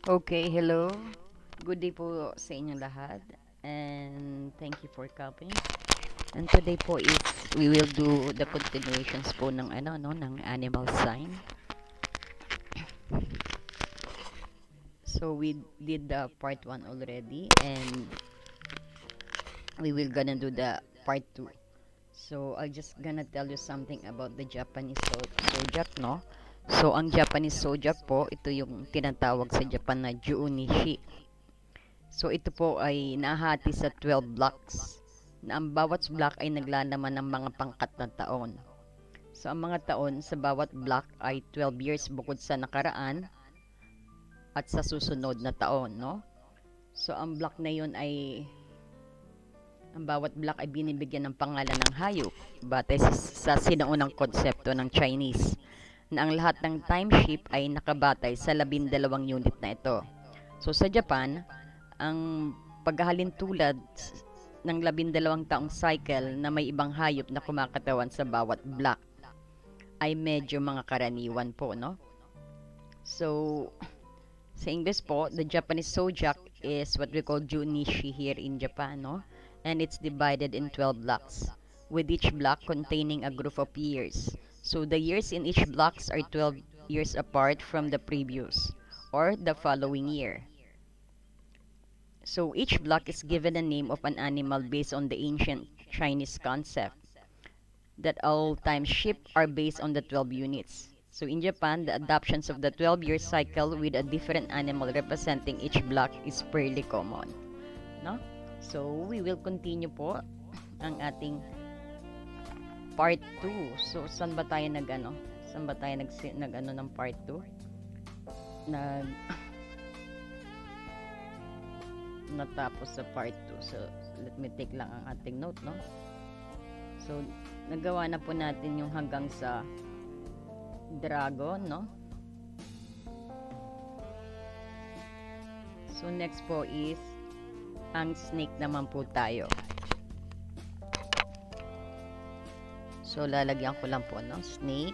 Okay, hello. Good day po sa inyong lahat. And thank you for coming. And today po is we will do the continuations po ng ng animal sign. So we did the part 1 already and we will gonna do the part 2. So I just gonna tell you something about the Japanese zodiac, no? So ang Japanese zodiac po, ito yung tinatawag sa Japan na Juunishi. So ito po ay nahati sa 12 blocks na ang bawat block ay naglalaman ng mga pangkat na taon. So ang mga taon sa bawat block ay 12 years bukod sa nakaraan at sa susunod na taon, no? So ang block na yun ay ang bawat block ay binibigyan ng pangalan ng hayop batay sa sinaunang konsepto ng Chinese na ang lahat ng time shift ay nakabatay sa 12 unit na ito. So sa Japan, ang paghahalin tulad ng 12 taong cycle na may ibang hayop na kumakatawan sa bawat block ay medyo mga karaniwan po, no? So, sa English po, the Japanese zodiac is what we call Junichi here in Japan, no? And it's divided in 12 blocks, with each block containing a group of years. So the years in each blocks are 12 years apart from the previous or the following year. So each block is given a name of an animal based on the ancient Chinese concept that all time shift are based on the 12 units. So in Japan, the adoptions of the 12-year cycle with a different animal representing each block is fairly common. No? So we will continue po ang ating part 2. So saan ba tayo nag-ano? Saan ba tayo nag-ano ng part 2? Nag natapos sa part 2. So let me take lang ang ating note, no? So nagawa na po natin yung hanggang sa dragon, no? So next po is ang snake naman po tayo. So lalagyan ko lang po ng snake.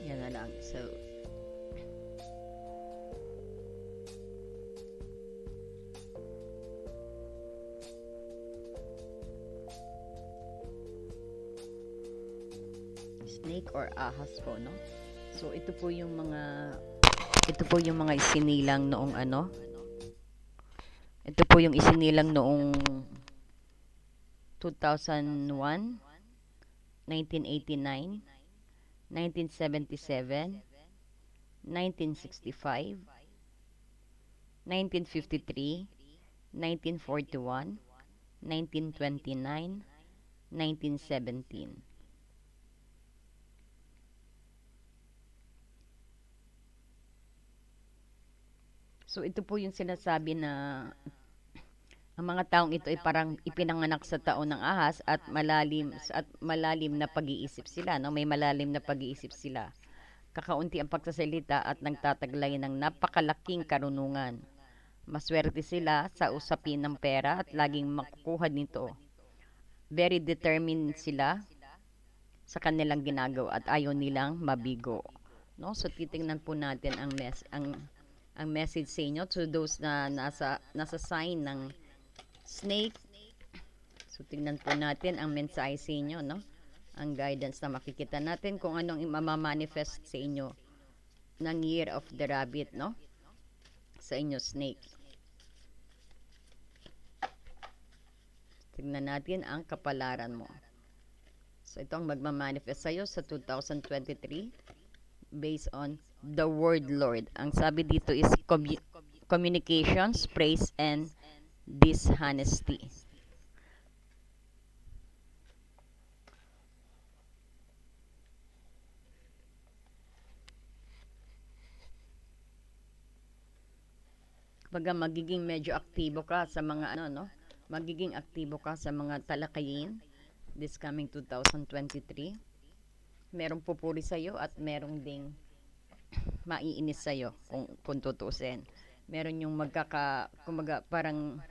Yan na lang. So snake or ahas po, no? So ito po yung mga isinilang noong ano? Ito po yung isinilang noong 2001, 1989, 1977, 1965, 1953, 1941, 1929, 1917. So ito po yung sinasabi na ang mga taong ito ay parang ipinanganak sa taon ng ahas at malalim na pag-iisip sila, no? May malalim na pag-iisip sila. Kakaunti ang pagsasalita at nagtataglay ng napakalaking karunungan. Maswerte sila sa usapin ng pera at laging makukuha nito. Very determined sila sa kanilang ginagawa at ayaw nilang mabigo. No? So titingnan po natin ang message sa inyo to those na nasa sign ng snake. So tingnan po natin ang mensahe sa inyo, no? Ang guidance na makikita natin kung anong imamamanifest sa inyo ng Year of the Rabbit, no? Sa inyo snake. Tingnan natin ang kapalaran mo. So ito ang magmamanifest sa'yo sa 2023 based on the word Lord. Ang sabi dito is communications, praise, and dishonesty. Pagka magiging medyo aktibo ka sa mga ano, no? Magiging aktibo ka sa mga talakayin this coming 2023. Merong pupuri sa'yo at merong ding maiinis sa'yo kung tutusin. Meron yung kumbaga, parang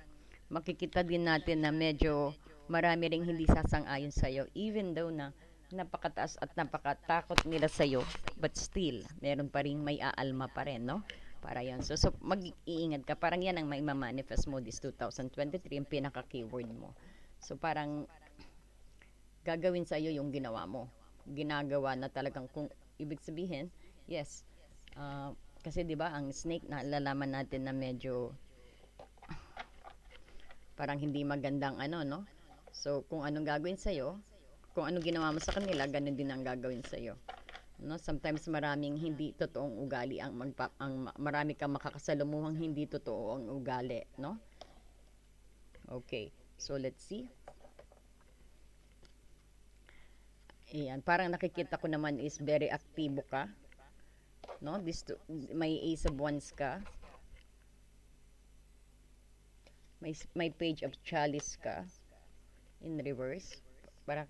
makikita din natin na medyo marami ring hindi sasang-ayon sa'yo even though na napakataas at napakatakot nila sa'yo, but still meron pa ring may aalma pa rin, no? Para yan. So mag-iingat ka. Parang yan ang may manifest mo this 2023, yung pinaka-keyword mo. So parang gagawin sa iyo yung ginawa mo. Ginagawa na talagang kung ibig sabihin, yes. Kasi 'di ba ang snake nalalaman natin na medyo parang hindi magandang ano, no? So kung anong gagawin sa iyo, kung anong ginawa mo sa kanila, ganun din ang gagawin sa iyo. No, sometimes maraming hindi totoong ugali marami kang makakasalumuhang hindi totoo ang ugali, no? Okay. So let's see. Ayan, parang nakikita ko naman is very aktibo ka, no? May Ace of Wands ka. May Page of Chalice ka in reverse. Para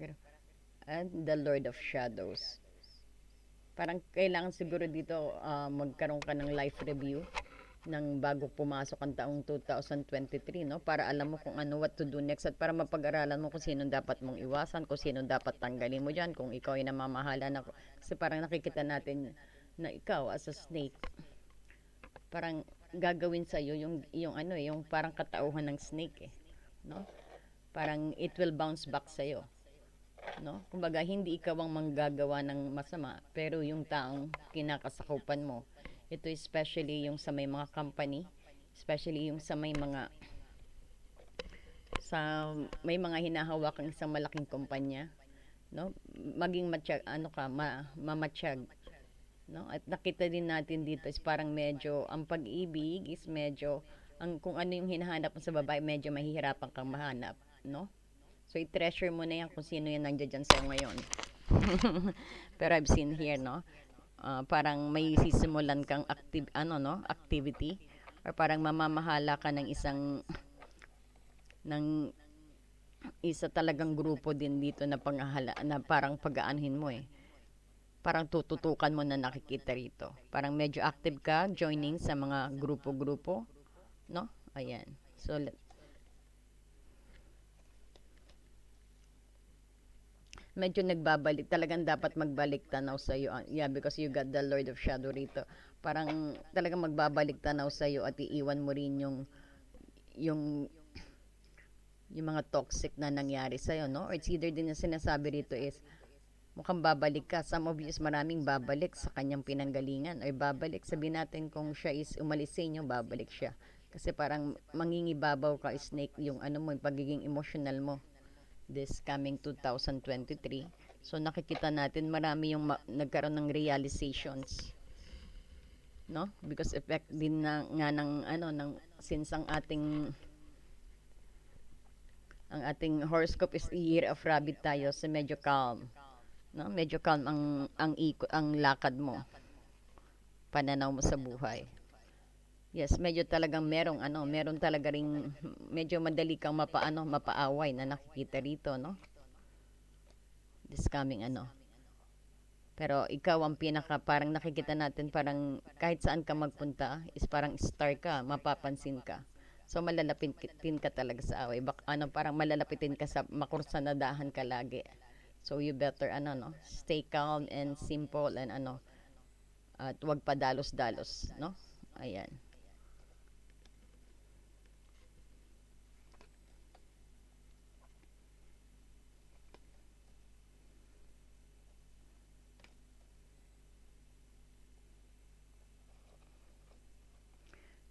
and the Lord of Shadows. Parang kailangan siguro dito magkaroon ka ng life review ng bago pumasok ang taong 2023, no? Para alam mo kung ano, what to do next, at para mapag-aralan mo kung sino dapat mong iwasan, kung sino dapat tanggalin mo dyan, kung ikaw ay namamahala na. Kasi parang nakikita natin na ikaw as a snake, parang gagawin sa iyo yung ano, yung parang katauhan ng snake, no? Parang it will bounce back sa iyo, no? Kumbaga hindi ikaw ang manggagawa ng masama, pero yung taong kinakasakupan mo. Ito especially yung sa may mga company, especially yung sa may mga hinahawakang isang malaking kumpanya, no? Maging matsyag, ano ka, mamatsyag, no? At nakita din natin dito is parang medyo ang pag-ibig is medyo kung ano yung hinahanap mo sa babae, medyo mahihirapan kang mahanap, no? So i-treasure mo na yan kung sino yung nandiyan dyan sa'yo ngayon. Pero I've seen here, no? Parang may sisimulan kang activity, or parang mamamahala ka ng isa talagang grupo din dito na na parang pag-aanhin mo, parang tututukan mo na nakikita rito. Parang medyo active ka, joining sa mga grupo-grupo, no? Ayan. So medyo nagbabalik, talagang dapat magbalik tanaw sa iyo. Yeah, because you got the Lord of Shadow rito. Parang talagang magbabalik tanaw sa iyo at iiwan mo rin yung yung mga toxic na nangyari sa iyo, no? Or it's either din na sinasabi rito is mukhang babalik ka. Some of you is maraming babalik sa kanyang pinanggalingan, or babalik, sabihin natin kung siya is umalis sa inyo, babalik siya. Kasi parang mangingibabaw ka, snake, yung ano mo, yung pagiging emotional mo this coming 2023. So nakikita natin marami yung nagkaroon ng realizations, no? Because effect din na nga ng ano ng since ang ating horoscope is year of rabbit tayo, so medyo calm, no? Medyo calm ang lakad mo, pananaw mo sa buhay. Yes, medyo talagang meron talaga ring medyo madali kang mapaaway na nakikita rito, no? This coming Pero ikaw ang parang nakikita natin, parang kahit saan ka magpunta is parang star ka, mapapansin ka. So malalapitin ka talaga sa away. Parang malalapitin ka sa makursanadahan ka lagi. So you better no, stay calm and simple and at wag pa dalos-dalos, no? Ayan.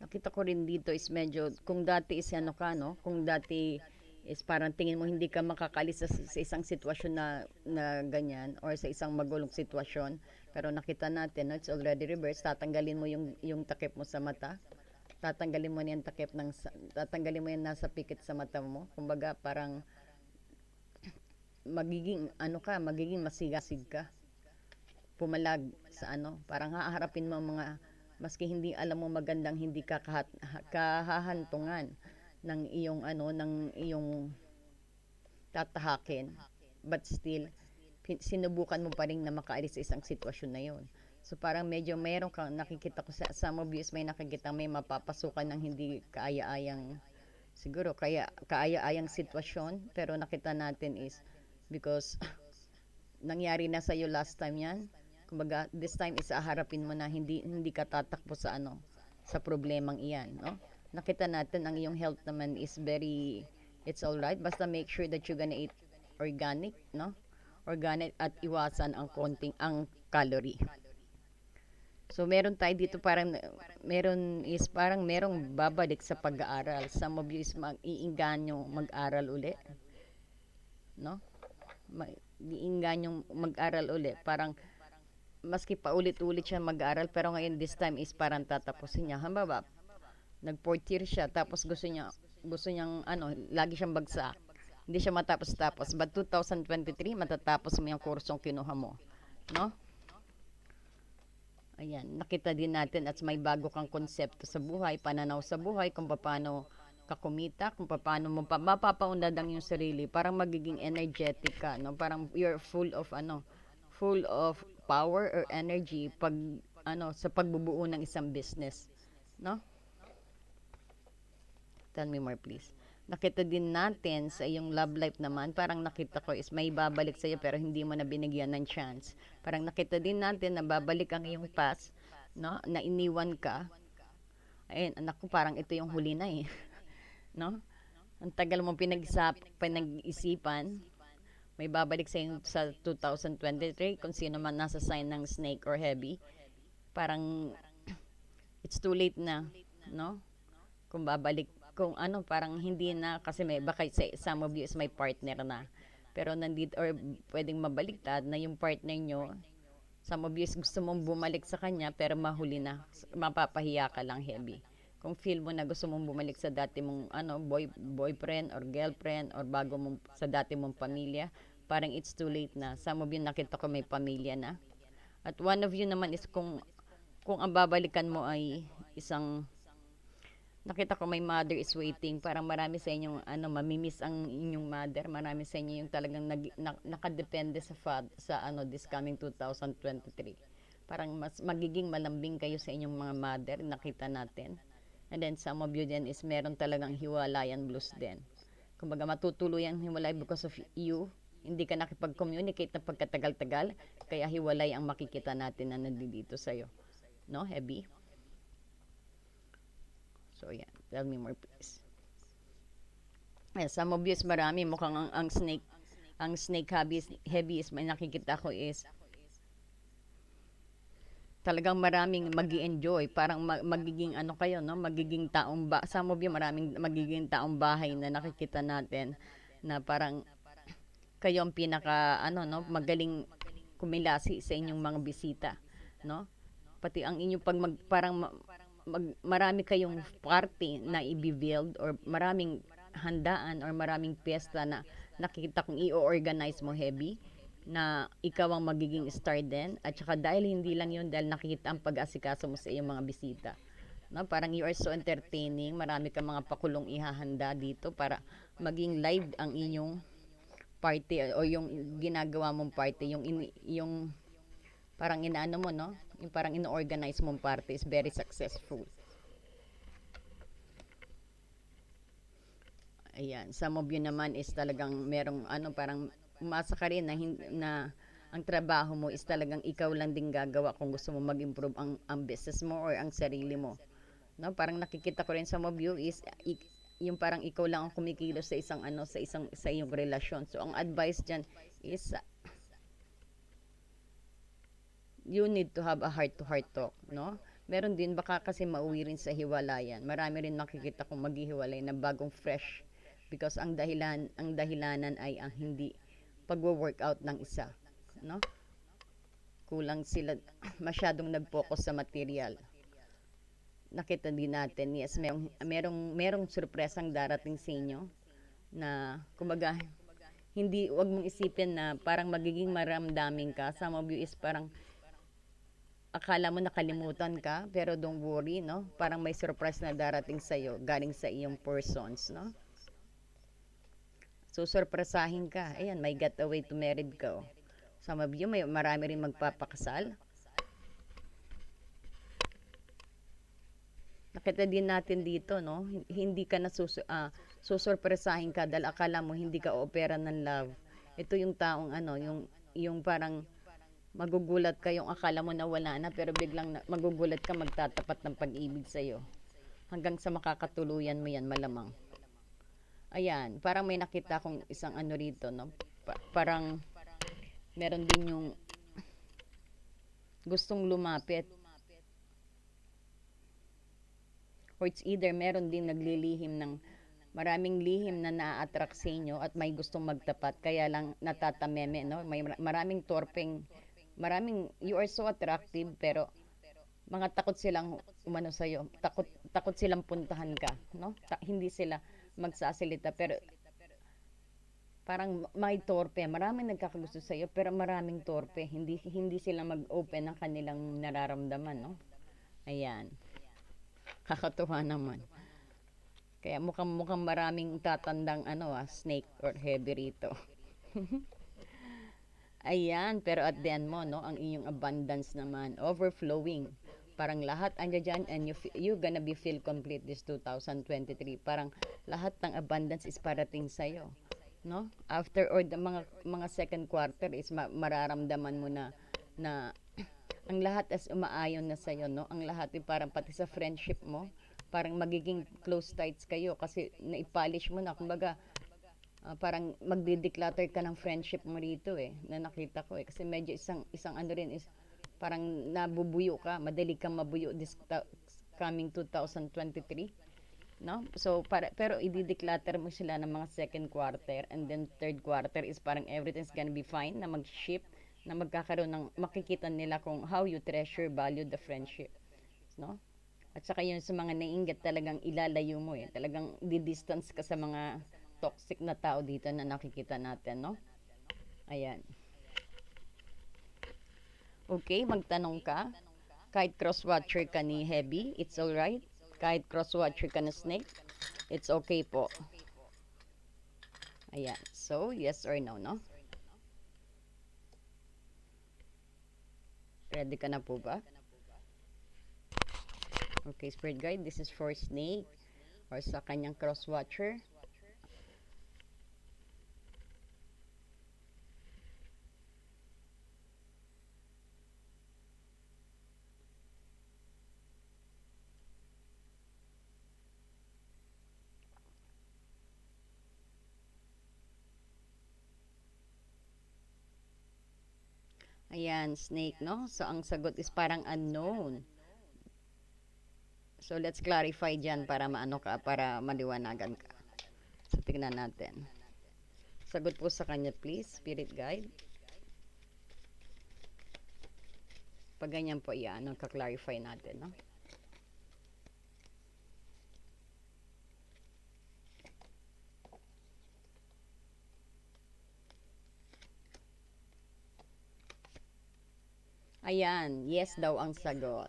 Nakita ko rin dito is medyo, kung dati is kung dati is parang tingin mo hindi ka makakalis sa isang sitwasyon na ganyan or sa isang magulong sitwasyon. Pero nakita natin, no, it's already reversed. Tatanggalin mo yung takip mo sa mata. Tatanggalin mo na yung takip tatanggalin mo yung nasa pikit sa mata mo. Kumbaga, parang magiging masigasig ka. Pumalag sa parang haharapin mo mga, maski hindi alam mo magandang, hindi ka kahahantungan ng iyong tatahakin, but still sinubukan mo pa rin na makaalis sa isang sitwasyon na yon. So parang medyo meron kang nakikita ko sa some of you is may nakikita may mapapasukan ng hindi kaaya-ayang, siguro kaya kaaya-ayang sitwasyon, pero nakita natin is because nangyari na sa iyo last time yan. Kumbaga, this time is aharapin mo na hindi ka tatakbo sa problemang iyan, no? Nakita natin ang iyong health naman is it's all right. Basta make sure that you're gonna eat organic, no? Organic at iwasan ang calorie. So meron tayo dito merong babalik sa pag-aaral. Some of you is mag-iinganyo mag-aral uli, no? Iinganyo mag-aral uli. Parang maski paulit-ulit siya mag-aaral, pero ngayon this time is parang tatapusin niya. Hamba, nag-fourth year siya, tapos gusto niyang lagi siyang bagsak. Hindi siya matapos-tapos. But 2023, matatapos mo yung kursong kinuha mo. No? Ayan, nakita din natin at may bago kang konsepto sa buhay, pananaw sa buhay, kung paano ka kumita, kung paano mo mapapaunlad ang yung sarili, parang magiging energetic ka, no? Parang you're full of power or energy sa pagbubuo ng isang business, no? Tell me more, please. Nakita din natin sa iyong love life naman, parang nakita ko is may babalik sa iyo pero hindi mo na binigyan ng chance. Parang nakita din natin na babalik ang iyong past, no? Na iniwan ka. Ayun, anak ko, parang ito yung huli na eh. No? Ang tagal mo pinag-isipan, may babalik sa iyo sa 2023 kung sino man nasa sign ng snake or heavy. Parang it's too late na, no? Kung babalik, kung parang hindi na, kasi baka some of you is may partner na, pero nandito, or pwedeng mabaliktad na yung partner nyo, some of you is gusto mong bumalik sa kanya pero mahuli na, mapapahiya ka lang, heavy. Kung feel mo na gusto mong bumalik sa dati mong boyfriend or girlfriend or sa dati mong pamilya, parang it's too late na. Some of you nakita ko may pamilya na, at one of you naman is kung ang babalikan mo ay isang, nakita ko may mother is waiting. Parang marami sa inyong mamimiss ang inyong mother. Marami sa inyo yung talagang nakadepende sa this coming 2023. Parang mas magiging malambing kayo sa inyong mga mother, nakita natin. And then some of you din is meron talagang hiwalayan blues din. Kumbaga matutuloy ang hiwalay because of you. Hindi ka nakipag-communicate na pagkatagal-tagal, kaya hiwalay ang makikita natin na nandito sa'yo. No, heavy? So, yeah. Tell me more, please. Yeah, some of you is marami. Mukhang ang snake heavy is may nakikita ko is talagang maraming magi-enjoy. Parang magiging kayo, no? Magiging some of you maraming magiging taong bahay na nakikita natin na parang kayo ang pinaka, no? Magaling kumilasi sa inyong mga bisita, no? Pati ang inyong marami kayong party na i-build or maraming handaan or maraming piyesta na nakikita kong i-organize mo, heavy, na ikaw ang magiging star din. At saka dahil hindi lang yun, dahil nakikita ang pag-asikaso mo sa iyong mga bisita, no? Parang you are so entertaining, marami kang mga pakulong ihahanda dito para maging live ang inyong party o yung ginagawa mong party, yung parang inaano mo, no? Yung parang ino-organize mong party is very successful. Ayan, some of you naman is talagang merong parang umasa ka rin na ang trabaho mo is talagang ikaw lang din gagawa kung gusto mo mag-improve ang business mo or ang sarili mo. No, parang nakikita ko rin some of you is yung parang ikaw lang ang kumikilos sa iyong relasyon. So ang advice diyan is you need to have a heart-to-heart talk, no? Meron din baka kasi mauwi rin sa hiwalayan. Marami rin nakikita kong maghihiwalay na bagong because ang dahilanan ay ang hindi pagwo-workout ng isa, no? Kulang sila, masyadong nag-focus sa material. Nakita din natin, yes, merong surpresang darating sa inyo na kumbaga hindi, wag mong isipin na parang magiging maramdamin ka. Some of you is parang akala mo nakalimutan ka, pero don't worry, no? Parang may surprise na darating sa iyo galing sa iyong persons, no? So surpresahin ka. Ayan, may getaway to married ka. Oh. Some of you, may marami rin magpapakasal. Nakita din natin dito, no? Hindi ka na susurpresahin ka dahil akala mo hindi ka opera ng love. Ito yung taong ano, yung parang magugulat ka, yung akala mo na wala na, pero biglang magugulat ka, magtatapat ng pag-ibig sa'yo. Hanggang sa makakatuluyan mo yan, malamang. Ayan, parang may nakita akong isang ano rito, no? Parang meron din yung gustong lumapit. Or it's either meron din naglilihim ng maraming lihim na naa-attract sa inyo at may gustong magtapat, kaya lang natatameme, no? May maraming torpeng, you are so attractive, pero mga takot silang umano sa'yo, takot silang puntahan ka, no? Hindi sila magsasalita, pero parang may torpe, maraming nagkakagusto sa'yo, pero maraming torpe, hindi sila mag-open ng kanilang nararamdaman, no? Ayan. Kakatuwa naman. Kaya mukhang maraming tatandang snake or heavy rito. Ayan, pero at the end mo, no, ang inyong abundance naman, overflowing. Parang lahat andyan dyan and you gonna be feel complete this 2023. Parang lahat ng abundance is parating sa'yo. No? After or the mga second quarter is mararamdaman mo na ang lahat as umaayon na sa'yo, no? Ang lahat parang pati sa friendship mo, parang magiging close tights kayo kasi naipolish mo na, kumbaga parang magdi-declutter ka ng friendship mo rito na nakita ko kasi medyo isang ano rin is parang nabubuyo ka, madali kang mabuyo this coming 2023, no? So pero i-declutter mo sila ng mga second quarter, and then third quarter is parang everything's gonna be fine, na mag-shift, na magkakaroon ng makikita nila kung how you treasure, value the friendship, no? At saka yun sa mga naiinggit, talagang ilalayo mo talagang di-distance ka sa mga toxic na tao dito na nakikita natin, no? Ayan. Okay, magtanong ka. Kahit cross-watcher ka ni Heavy, it's alright. Kahit cross-watcher ka na Snake, it's okay po. Ayan. So, yes or no, no? Ready ka na po ba? Okay, Spirit Guide, this is for Snake or sa kanyang cross-watcher. Ayan, Snake, no? So, ang sagot is parang unknown. So, let's clarify dyan para para maliwanagan ka. So, tignan natin. Sagot po sa kanya, please, Spirit Guide. Pag ganyan po, ka-clarify natin, no? Ayan, yes daw ang sagot.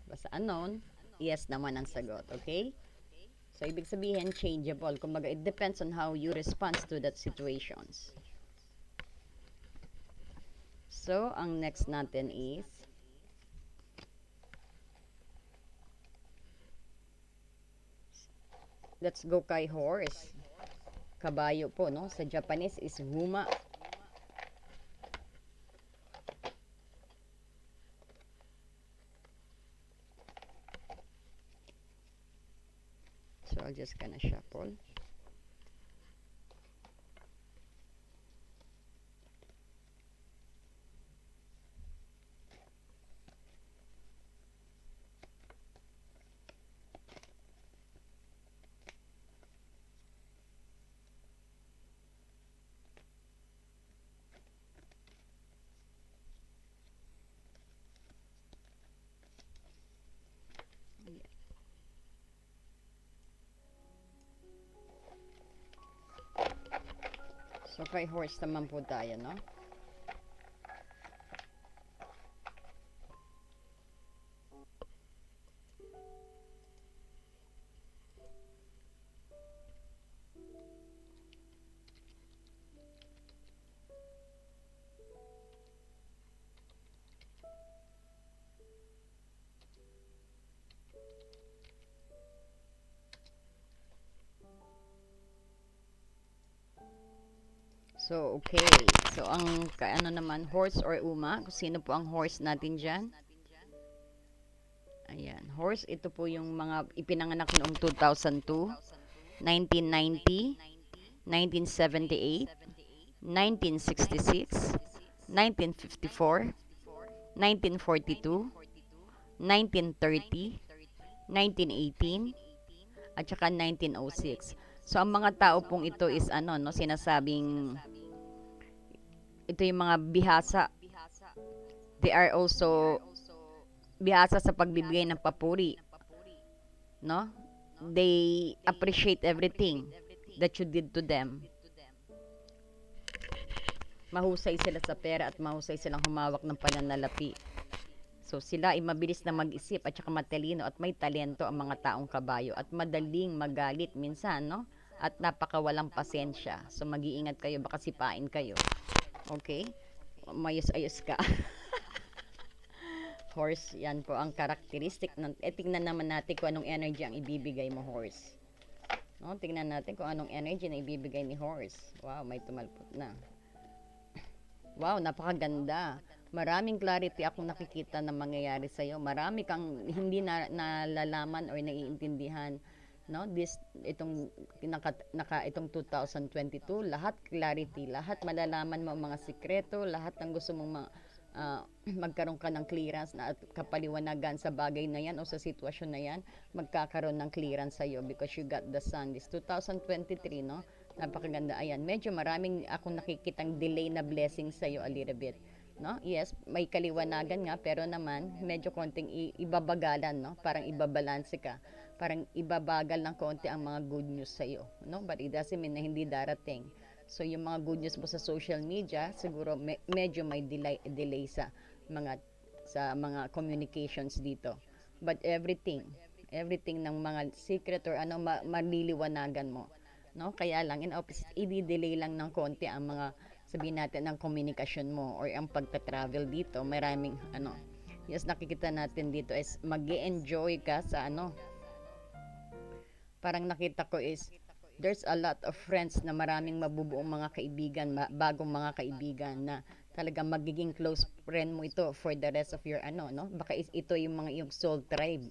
Basta unknown, yes naman ang sagot, okay? So, ibig sabihin, changeable. Kumbaga, it depends on how you respond to that situations. So, ang next natin is, let's go kay horse. Kabayo po, no? Sa Japanese is huma. So, I'll just gonna shuffle. So, kay horse naman po tayo, no? So, okay. So, ang ano naman, horse or uma? Kung sino po ang horse natin dyan? Ayan. Horse, ito po yung mga ipinanganak noong 2002, 1990, 1978, 1966, 1954, 1942, 1930, 1918, at saka 1906. So, ang mga tao pong ito is ano, no, sinasabing ito yung mga bihasa. They are also bihasa sa pagbibigay ng papuri, no? They appreciate everything that you did to them. Mahusay sila sa pera at mahusay silang humawak ng pananalapi. So sila ay mabilis na mag-isip at saka matalino at may talento ang mga taong kabayo at madaling magalit minsan, no? At napakawalang pasensya. So mag-iingat kayo, baka sipain kayo. Okay? Mayos-ayos ka. Horse, yan po ang karakteristik ng tingnan naman natin kung anong energy ang ibibigay mo, horse. No, tingnan natin kung anong energy na ibibigay ni horse. Wow, may tumalpot na. Wow, napakaganda. Maraming clarity akong nakikita na mangyayari sa iyo. Marami kang hindi na nalalaman or naiintindihan, no? Itong 2022, lahat clarity, lahat malalaman mo ang mga sikreto, lahat ng gusto mong magkaroon ka ng clearance na at kapaliwanagan sa bagay na yan o sa sitwasyon na yan, magkakaroon ng clearance sa iyo because you got the sun. This 2023, no? Napakaganda. Ayan, medyo maraming akong nakikitang delay na blessing sa iyo a little bit. No? Yes, may kaliwanagan nga pero naman medyo konting ibabagalan, no? Parang ibabalanse ka. Parang ibabagal ng konti ang mga good news sa iyo, no? But it doesn't mean na hindi darating. So yung mga good news mo sa social media, siguro medyo may delay sa mga communications dito. But everything ng mga secret or ano maliliwanagan mo, no? Kaya lang in opposite i-delay lang ng konti ang mga sabihin natin ng komunikasyon mo or ang pagta-travel dito. Maraming ano, yes, nakikita natin dito is mag-enjoy ka sa ano, parang nakita ko is there's a lot of friends na maraming mabubuong mga kaibigan, bagong mga kaibigan na talagang magiging close friend mo ito for the rest of your ano, no? Baka ito yung mga yung soul tribe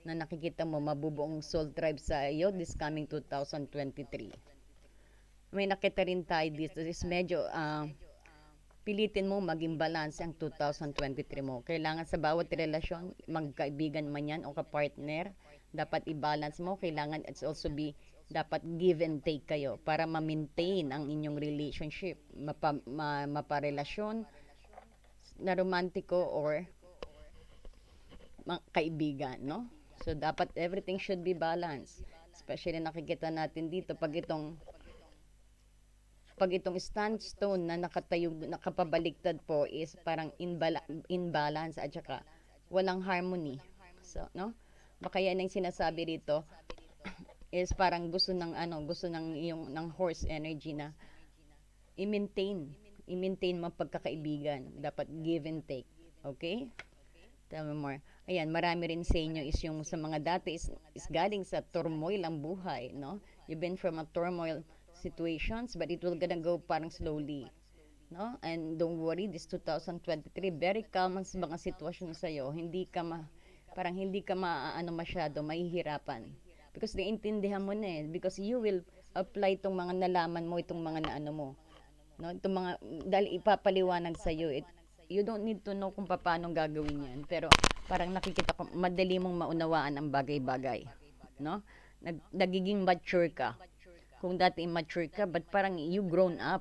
na nakikita mo mabubuong soul tribe sa iyo this coming 2023. May nakita rin tayo dito is medyo pilitin mo maging balance ang 2023 mo. Kailangan sa bawat relasyon, magkaibigan man yan o kapartner, dapat i-balance mo. Kailangan it's also be dapat give and take kayo para ma-maintain ang inyong relationship, maparelasyon na romantiko or kaibigan, no? So, dapat everything should be balanced. Especially nakikita natin dito pag itong sandstone na nakatayo, nakapabaliktad po is parang imbalance at saka walang harmony. So, no? Baka yan ang sinasabi rito is parang gusto ng yung ng horse energy na i-maintain, i-maintain mo pagkakaibigan. Dapat give and take. Okay? Tell me more. Ayan, marami rin sa inyo is yung sa mga dati is galing sa turmoil ang buhay, no? You've been from a turmoil situations, but it will gonna go parang slowly, no? And don't worry, this 2023, very calm ang mga sitwasyon sa iyo. Parang hindi ka ano masyado, mahihirapan. Because naiintindihan mo na eh. Because you will apply itong mga nalaman mo, itong mga naano mo. No? Itong mga, dahil ipapaliwanag sa iyo, you don't need to know kung paano gagawin yan. Pero parang nakikita ko, madali mong maunawaan ang bagay-bagay. No? Nagiging mature ka. Kung dati immature ka, but parang you grown up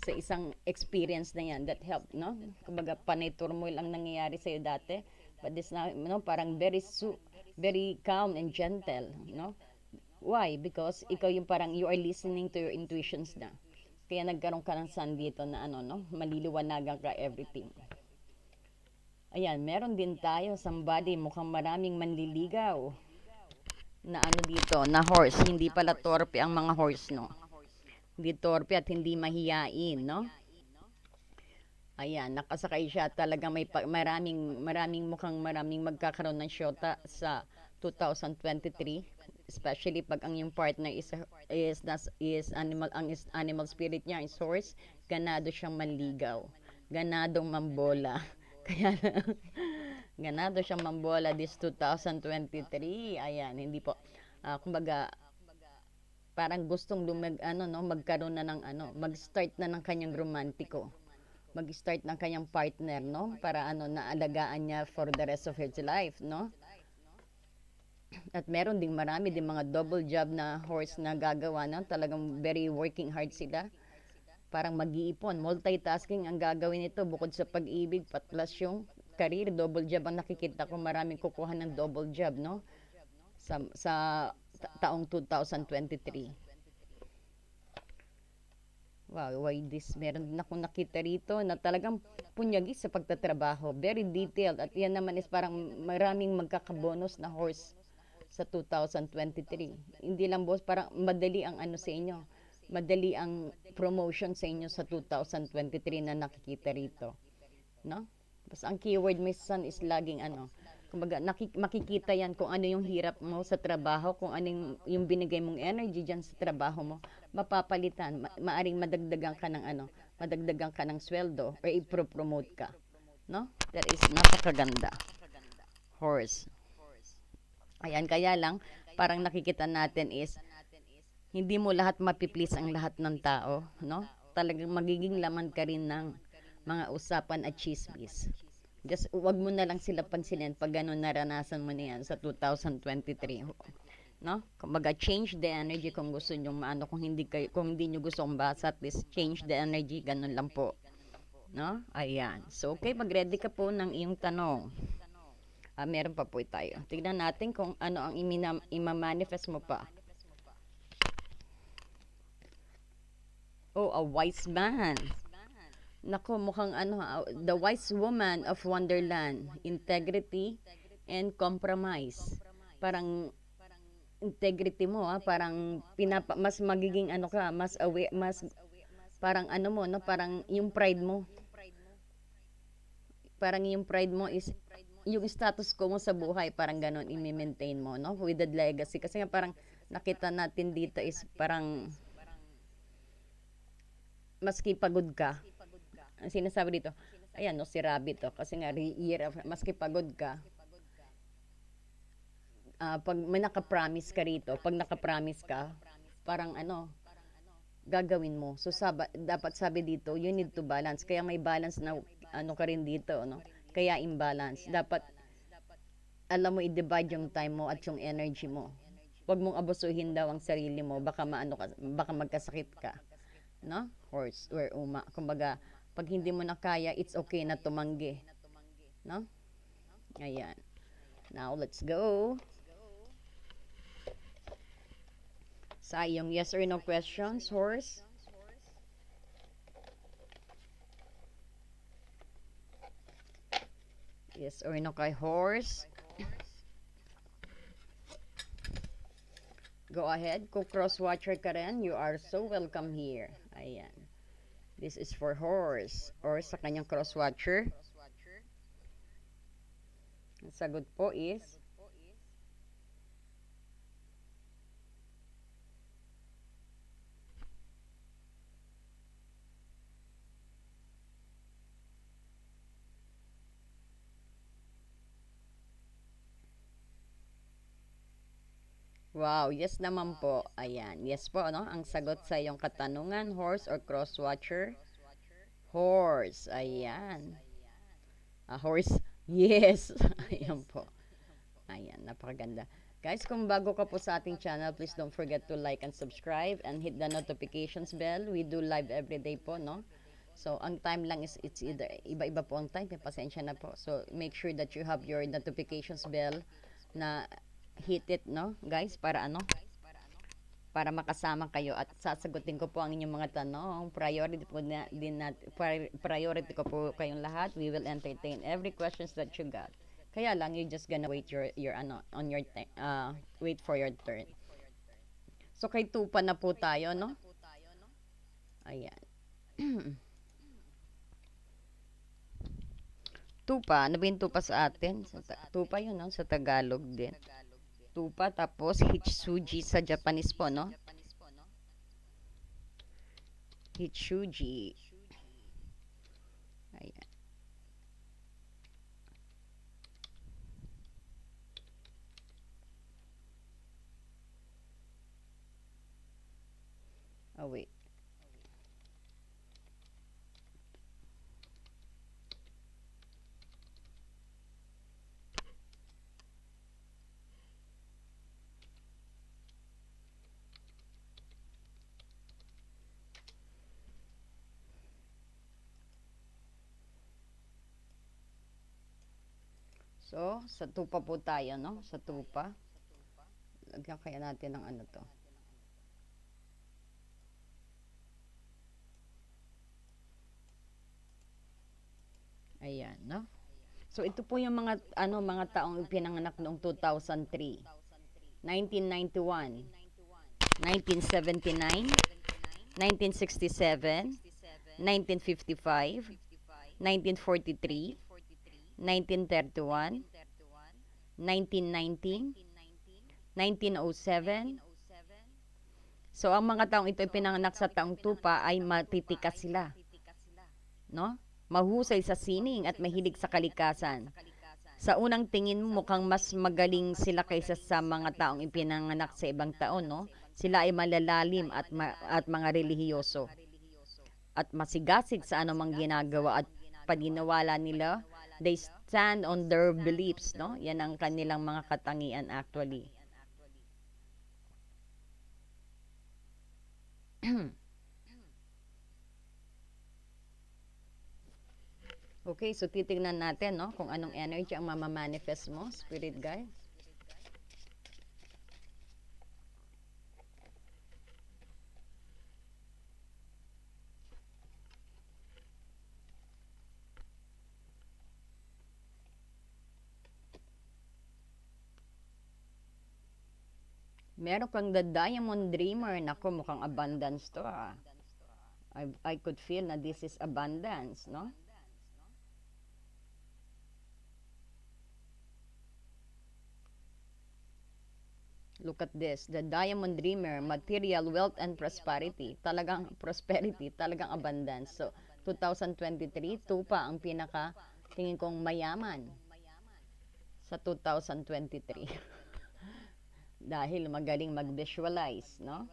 sa isang experience na yan that helped, no? Kumbaga, panay turmoil ang nangyayari sa'yo dati, but this now, no, parang very calm and gentle, no? Why? Because ikaw yung parang you are listening to your intuitions na. Kaya nagkaroon ka ng sun dito na ano, no? Maliliwanagan ka everything. Ayan, meron din tayo, somebody, mukhang maraming manliligaw na ano dito, na horse. Hindi pala torpe ang mga horse, no? Hindi torpe at hindi mahiyain, no? Ayan, nakasakay siya. Talagang maraming magkakaroon ng syota sa 2023. Especially pag ang yung partner is animal spirit niya is horse, ganado siyang manligaw. Ganadong mambola. Kaya ganado siyang mambola this 2023. Ayan, hindi po. Kumbaga, parang gustong magkaroon na ng mag-start na ng kanyang romantiko, mag-start ng kanyang partner, no? Para naalagaan niya for the rest of his life, no? At meron ding marami din mga double job na horse na gagawa, no? Talagang very working hard sila. Parang mag-iipon, multitasking ang gagawin nito bukod sa pag-ibig, plus yung career, double job ang nakikita ko, maraming kukuha ng double job, no? Sa taong 2023. Wow, why this? Meron din akong nakita rito na talagang punyagi sa pagtatrabaho. Very detailed. At yan naman is parang maraming magkakabonus na horse sa 2023. Hindi lang boss, parang madali ang ano sa inyo. Madali ang promotion sa inyo sa 2023 na nakikita rito. No? Basta ang keyword minsan is laging kumbaga makikita yan kung ano yung hirap mo sa trabaho, kung ano yung binigay mong energy dyan sa trabaho mo, mapapalitan, maaring madagdagan ka ng sweldo or i-promote ka. No? That is napakaganda. Horse. Ayan, kaya lang, parang nakikita natin is, hindi mo lahat mapiplease ang lahat ng tao, no? Talagang magiging laman ka rin ng mga usapan at chismis. Just wag mo na lang sila pansinin pag gano'n naranasan mo na yan sa 2023. No? Kumbaga change the energy kung gusto niyo maano, kung hindi niyo gusto basa, at least change the energy, ganun lang po. No? Ayan. So okay, mag-ready ka po ng iyong tanong. Meron pa po tayo. Tignan natin kung ano ang ima-manifest mo pa. Oh, a wise man. Nako, mukhang the wise woman of Wonderland, integrity and compromise. Parang integrity mo, parang mas magiging ka, mas aware, mas parang mo, no, parang yung pride mo. Parang yung pride mo is yung status ko mo sa buhay, parang ganon i-maintain mo, no, with the legacy. Kasi nga parang nakita natin dito is parang maski pagod ka, ang sinasabi dito, ayan, no, si Rabbit to, kasi nga year of, maski pagod ka, pag may naka-promise ka rito, pag naka-promise ka, parang gagawin mo. So dapat sabi dito, you need to balance. Kaya may balance na ka rin dito, no? Kaya imbalance. Dapat alam mo i-divide yung time mo at yung energy mo. Huwag mong abusuhin daw ang sarili mo, baka magkasakit ka, no? Horse or kumbaga, pag hindi mo na kaya, it's okay na tumanggi, no? Ayan. Now, let's go. Sa iyong yes or no questions, horse. Yes or no kay horse. Go ahead. Kung cross-watcher ka rin, you are so welcome here. Ayan. This is for horse or sa kanyang cross-watcher. Ang sagot po is wow, yes naman po. Ayan. Yes po, no? Ang sagot sa iyong katanungan, horse or cross-watcher? Horse. Ayan. Horse. Yes. Ayan po. Ayan, napakaganda. Guys, kung bago ka po sa ating channel, please don't forget to like and subscribe and hit the notifications bell. We do live every day po, no? So, ang time lang is it's either, iba-iba po ang time, pasensya na po. So, make sure that you have your notifications bell na hit it, no, guys, para para makasama kayo at sasagutin ko po ang inyong mga tanong. Priority po priority ko po kayong lahat. We will entertain every questions that you got. Kaya lang, you're just gonna wait your ano on your wait for your turn. So kay Tupa na po tayo, no? Ayan. Tupa, ano ba yung tupa sa atin? Tupa yun, no? Sa Tagalog din. Tupa, tapos Hitsuji sa Japanese po, no? Hitsuji. Ayan. Oh, wait. So, sa tupa po tayo, no? Sa tupa. Lagyan kaya natin ng ano to. Ayan, no? So, ito po yung mga taong pinanganak noong 2003, 1991, 1979, 1967, 1955, 1943, 1931, 1919, 1907. So, ang mga taong ito ay pinanganak sa taong tupa ay matitikas sila, no? Mahusay sa sining at mahilig sa kalikasan. Sa unang tingin mo, mukhang mas magaling sila kaysa sa mga taong ipinanganak sa ibang taon, no? Sila ay malalalim at mga relihiyoso at masigasig sa anumang ginagawa at paniniwala nila. They stand on their beliefs, no? Yan ang kanilang mga katangian actually. Okay, so titingnan natin, no, kung anong energy ang mamamanifest mo, spirit guide. Meron kang the diamond dreamer. Nako, mukhang abundance to, ah. I could feel na this is abundance, no? Look at this, the diamond dreamer, material wealth and prosperity. Talagang prosperity, talagang abundance. So, 2023, tupa ang pinaka tingin kong mayaman sa 2023. Dahil magaling mag-visualize, no?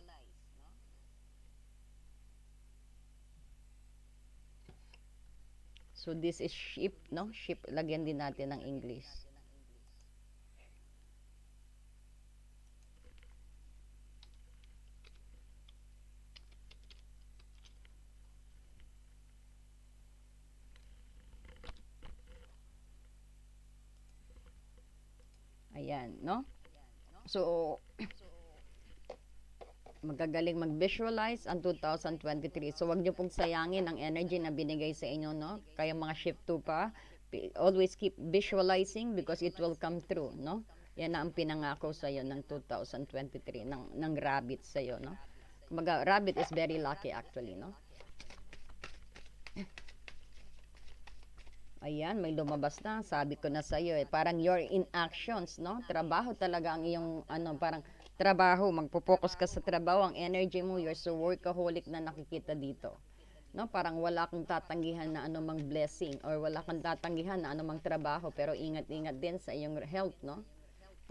So, this is ship, no? Ship, lagyan din natin ng English. Ayan, no? So, magagaling mag-visualize ang 2023. So, wag niyo pong sayangin ang energy na binigay sa inyo, no? Kaya mga shift 2 pa, always keep visualizing because it will come true, no? Yan na ang pinangako sa iyo ng 2023 ng rabbit sa iyo, no? Kumaga, rabbit is very lucky actually, no? Ayan, may lumabas na. Sabi ko na sa iyo, eh, parang you're in actions, no? Trabaho talaga ang iyong, ano, parang trabaho. Magpo-focus ka sa trabaho. Ang energy mo, you're so workaholic na nakikita dito. No? Parang wala kang tatanggihan na anumang blessing or wala kang tatanggihan na anumang trabaho. Pero ingat-ingat din sa iyong health, no?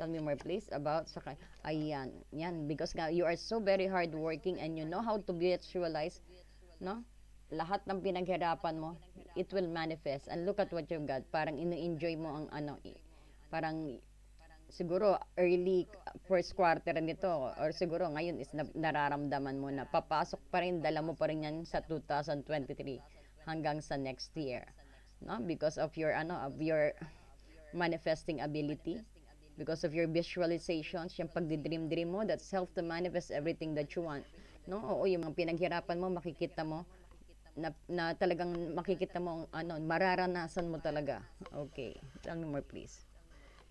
Tell me more please about sa ayan, yan. Because you are so very hardworking and you know how to visualize, no? Lahat ng pinaghirapan mo, it will manifest. And look at what you've got. Parang ini-enjoy mo ang ano, parang siguro early first quarter nito or siguro ngayon is nararamdaman mo na papasok pa rin, dala mo pa rin yan sa 2023 hanggang sa next year. No? Because of your manifesting ability. Because of your visualizations, yung pagdi-dream mo, that's help to manifest everything that you want. No? Oo, yung mga pinaghirapan mo, makikita mo, na talagang makikita mo, mararanasan mo talaga. Okay, tell me more please.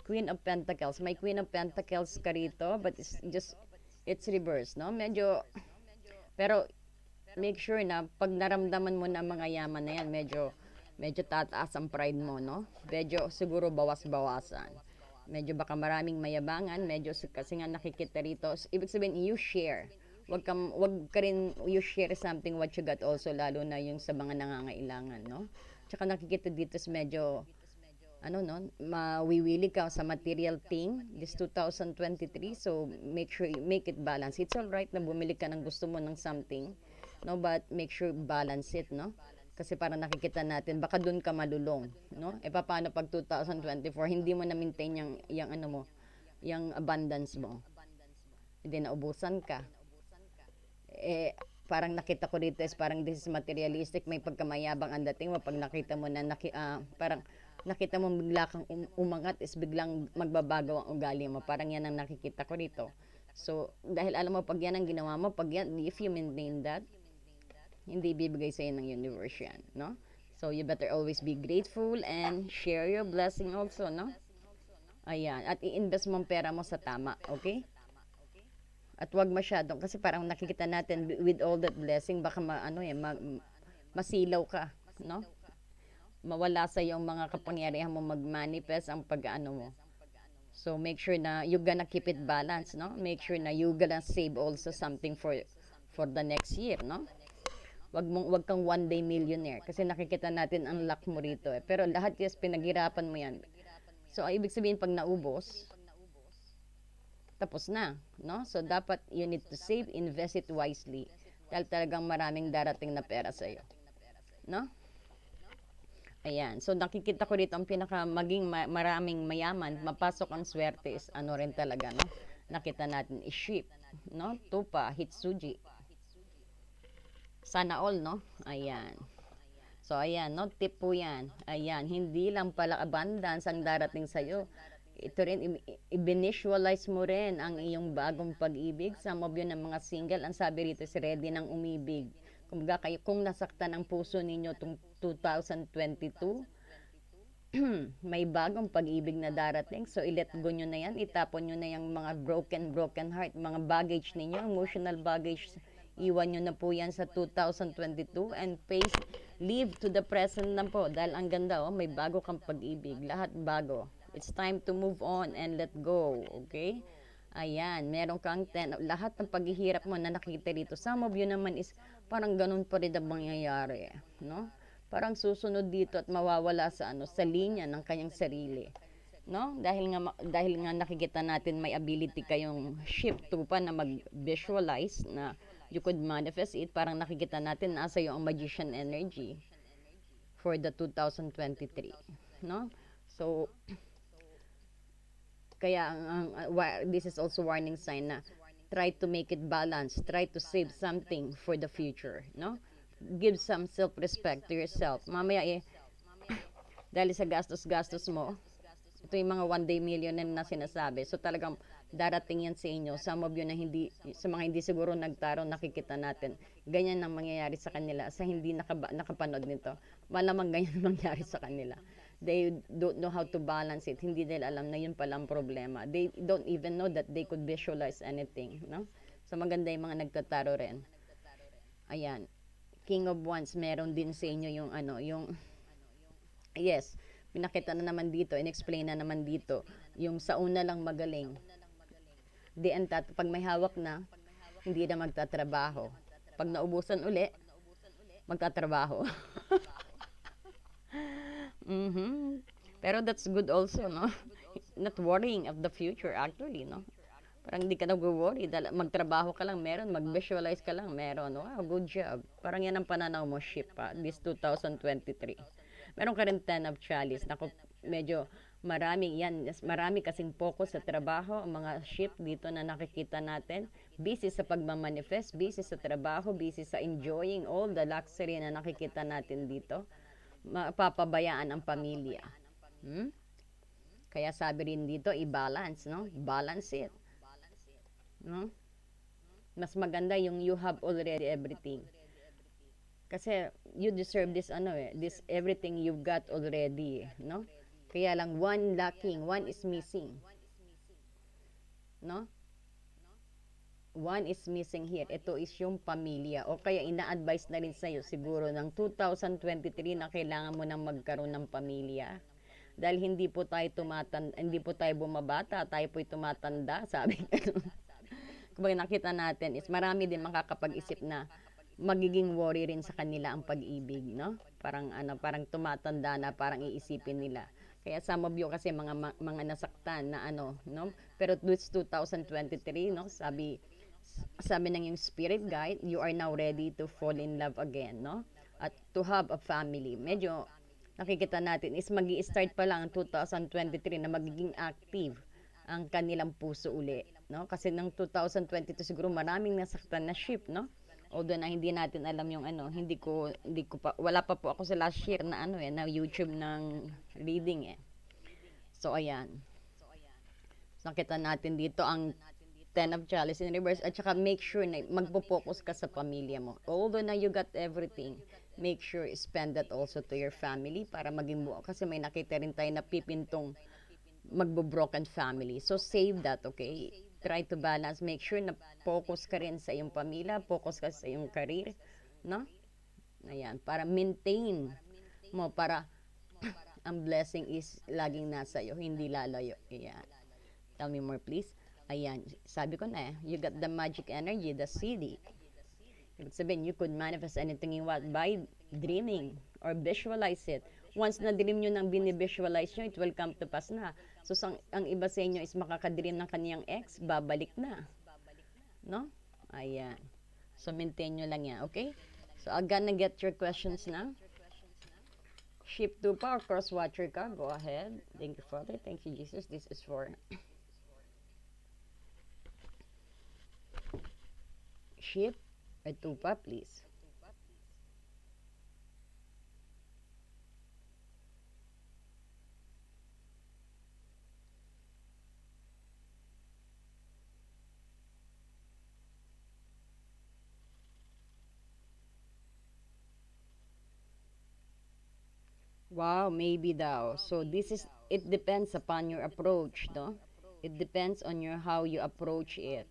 Queen of Pentacles. May Queen of Pentacles ka rito, but it's reverse, no? Medyo, pero make sure na pag naramdaman mo na mga yaman na yan, medyo tataas ang pride mo, no? Medyo siguro bawas-bawasan. Medyo baka maraming mayabangan, medyo kasi nga nakikita rito. Ibig sabihin, you share. Wag ka rin you share something what you got also, lalo na yung sa mga nangangailangan, no? Tsaka nakikita dito is medyo no, mawiwili ka sa material thing this 2023. So make sure you make it balance. It's all right na bumili ka ng gusto mo ng something, no, but make sure balance it, no, kasi para nakikita natin baka doon ka malulong, no. Paano pag 2024 hindi mo na maintain yung ano mo, yung abundance mo, hindi naubusan ka, parang nakita ko dito is parang this is materialistic, may pagkamayabang ang dating mo pag nakita mo na parang nakita mo bigla kang umangat is biglang magbabago ang ugali mo, parang yan ang nakikita ko dito. So dahil alam mo pag yan ang ginawa mo, pag yan, if you maintain that, hindi bibigay sa'yo ng universe yan, no? So you better always be grateful and share your blessing also, no? Ayan, at i-invest mo ang pera mo sa tama, okay? At wag masyadong, kasi parang nakikita natin with all that blessing, baka masilaw ka, no? Mawala sa yung mga kapangyarihan mo mag-manifest ang pag-ano mo. So make sure na you gonna keep it balanced, no? Make sure na you gonna save also something for the next year, no? Wag kang one day millionaire kasi nakikita natin ang luck mo rito eh. Pero lahat yes pinaghirapan mo yan. So ibig sabihin pag naubos, tapos na, no? So dapat you need to save, invest it wisely. Dahil talagang maraming darating na pera sa iyo, no? Ayan. So nakikita ko dito ang maging maraming mayaman, mapasok ang swerte is ano rin talaga, no? Nakita natin is sheep, no? Tupa, Hitsuji. Sana all, no? Ayan. So ayan, no? Tip po 'yan. Ayan, hindi lang pala abundance ang darating sa iyo. Ito rin i-visualize mo rin ang iyong bagong pag-ibig. Some of you ng mga single, ang sabi rito is ready ng umibig. Kumbaga kayo, kung nasaktan ang puso ninyo itong 2022, may bagong pag-ibig na darating. So, i-let go nyo na yan. Itapon nyo na yung mga broken heart, mga baggage ninyo, emotional baggage. Iwan nyo na po yan sa 2022 and live to the present na po. Dahil ang ganda, may bago kang pag-ibig. Lahat bago. It's time to move on and let go. Okay? Ayan, meron kang lahat ng paghihirap mo na nakikita dito. Some of you naman is parang ganun pa rin ang mangyayari, no? Parang susunod dito at mawawala sa linya ng kanyang sarili, no? Dahil nga nakikita natin may ability kayong shift to pa na mag-visualize na you could manifest it. Parang nakikita natin nasa iyo ang magician energy for the 2023, no? So kaya this is also warning sign na try to make it balance, try to save something for the future, no? Give some self-respect to yourself. Mamaya dahil sa gastos-gastos mo, ito yung mga one day millionaire na sinasabi. So talagang darating yan sa inyo. Some of you na sa mga hindi siguro nagtaro, nakikita natin. Ganyan ang mangyayari sa kanila. Sa hindi nakapanood nito, malamang ganyan ang mangyayari sa kanila. They don't know how to balance it. Hindi nila alam na yun palang problema. They don't even know that they could visualize anything, no? So maganda yung mga nagtataro rin. Ayan. King of Wands, meron din sa inyo yung yes, pinakita na naman dito, in-explain na naman dito, yung sa una lang magaling. Pag may hawak na, hindi na magtatrabaho. Pag naubusan uli, magtatrabaho. Pero that's good also, no? Not worrying of the future actually, no? Parang hindi ka nag-worry, magtrabaho ka lang, meron, mag-visualize ka lang, meron. Wow, good job. Parang yan ang pananaw mo, ship, this 2023. Meron ka rin 10 of chalice. Naku, medyo marami kasing focus sa trabaho, ang mga ship dito na nakikita natin. Busy sa pagmamanifest, busy sa trabaho, busy sa enjoying all the luxury na nakikita natin dito. Mapapabayaan ang pamilya. Kaya sabi rin dito, i-balance, no? Balance it, no? Mas maganda yung you have already everything. Kasi you deserve this ano eh, this everything you've got already, no? Kaya lang one lacking, one is missing, no? One is missing here. Ito is yung pamilya. O kaya ina-advise na rin sa'yo siguro ng 2023 na kailangan mo nang magkaroon ng pamilya. Dahil hindi po tayo bumabata, tayo po'y tumatanda, sabi ko. Kumbaga nakita natin is marami din makakapag-isip na magiging worry rin sa kanila ang pag-ibig, no? Parang ano, parang tumatanda na, parang iisipin nila. Kaya some of you kasi mga nasaktan na ano, no? Pero this 2023, no? Sabi ng yung spirit guide, you are now ready to fall in love again, no? At to have a family. Medyo nakikita natin is magi-start pa lang ang 2023 na magiging active ang kanilang puso uli, no? Kasi ng 2022 siguro maraming nasaktan na ship, no? Although na hindi natin alam yung ano, hindi ko pa wala pa po ako sa last year na ano na YouTube ng reading eh. So ayan. So, nakita natin dito ang Ten of Chalice in reverse at saka make sure na magpo-focus ka sa pamilya mo. Although na you got everything, make sure spend that also to your family para maging buo. Kasi may nakita rin tayo na pipintong magbo-broken family. So, save that, okay? Try to balance. Make sure na focus ka rin sa iyong pamilya, focus ka sa iyong career, no? Ayan, para maintain mo, para ang blessing is laging nasa iyo, hindi lalayo. Ayan. Tell me more, please. Ayan, sabi ko na you got the magic energy, the CD. Ibig sabihin, you could manifest anything you want by dreaming or visualize it. Once na dream nyo nang binivisualize nyo, it will come to pass na. So, ang iba sa inyo is makakadream ng kaniyang ex, babalik na. No? Ayan. So, maintain nyo lang yan, okay? So, I'm gonna get your questions na. Ship 2 pa or cross watcher ka, go ahead. Thank you, Father. Thank you, Jesus. This is for ship or 2 pa, please. Wow, maybe daw. So it depends upon your approach, no? It depends on your how you approach it,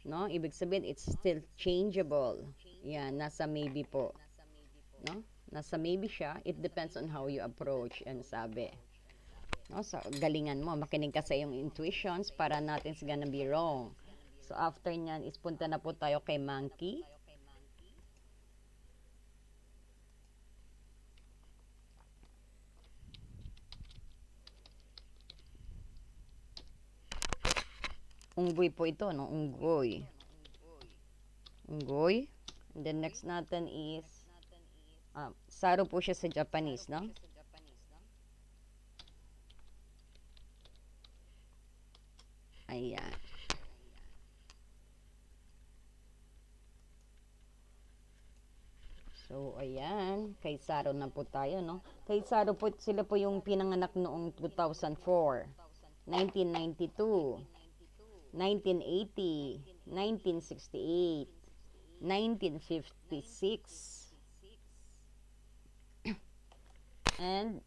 no? Ibig sabihin, it's still changeable. Yan, nasa maybe po, no? Nasa maybe siya, it depends on how you approach, and sabi. No? So, galingan mo, makinig ka sa iyong intuitions para nothing's gonna be wrong. So, after nyan, is punta na po tayo kay Monkey. Unggoy po ito, no? Unggoy. Unggoy. And then next natin is Saru po siya sa Japanese, no? Ayan. So, ayan. Kay Saru na po tayo, no? Kay Saru po, sila po yung pinanganak noong 2004, 1992, 1980, 1968, 1956, and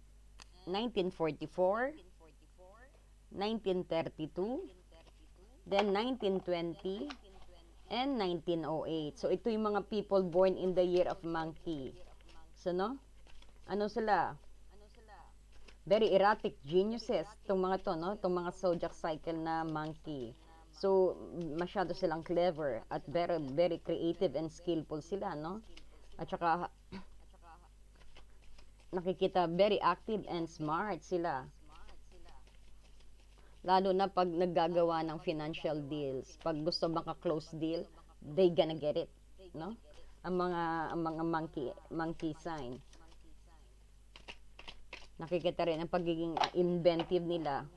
1944, 1932, then 1920, and 1908. So, ito yung mga people born in the year of monkey. So, no? Ano sila? Very erratic geniuses. Itong mga to, no? Itong mga zodiac cycle na monkey. So, masyado silang clever at very, very creative and skillful sila, no? At saka, nakikita, very active and smart sila. Lalo na pag naggagawa ng financial deals. Pag gusto maka-close deal, they gonna get it, no? Ang mga monkey sign. Nakikita rin ang pagiging inventive nila.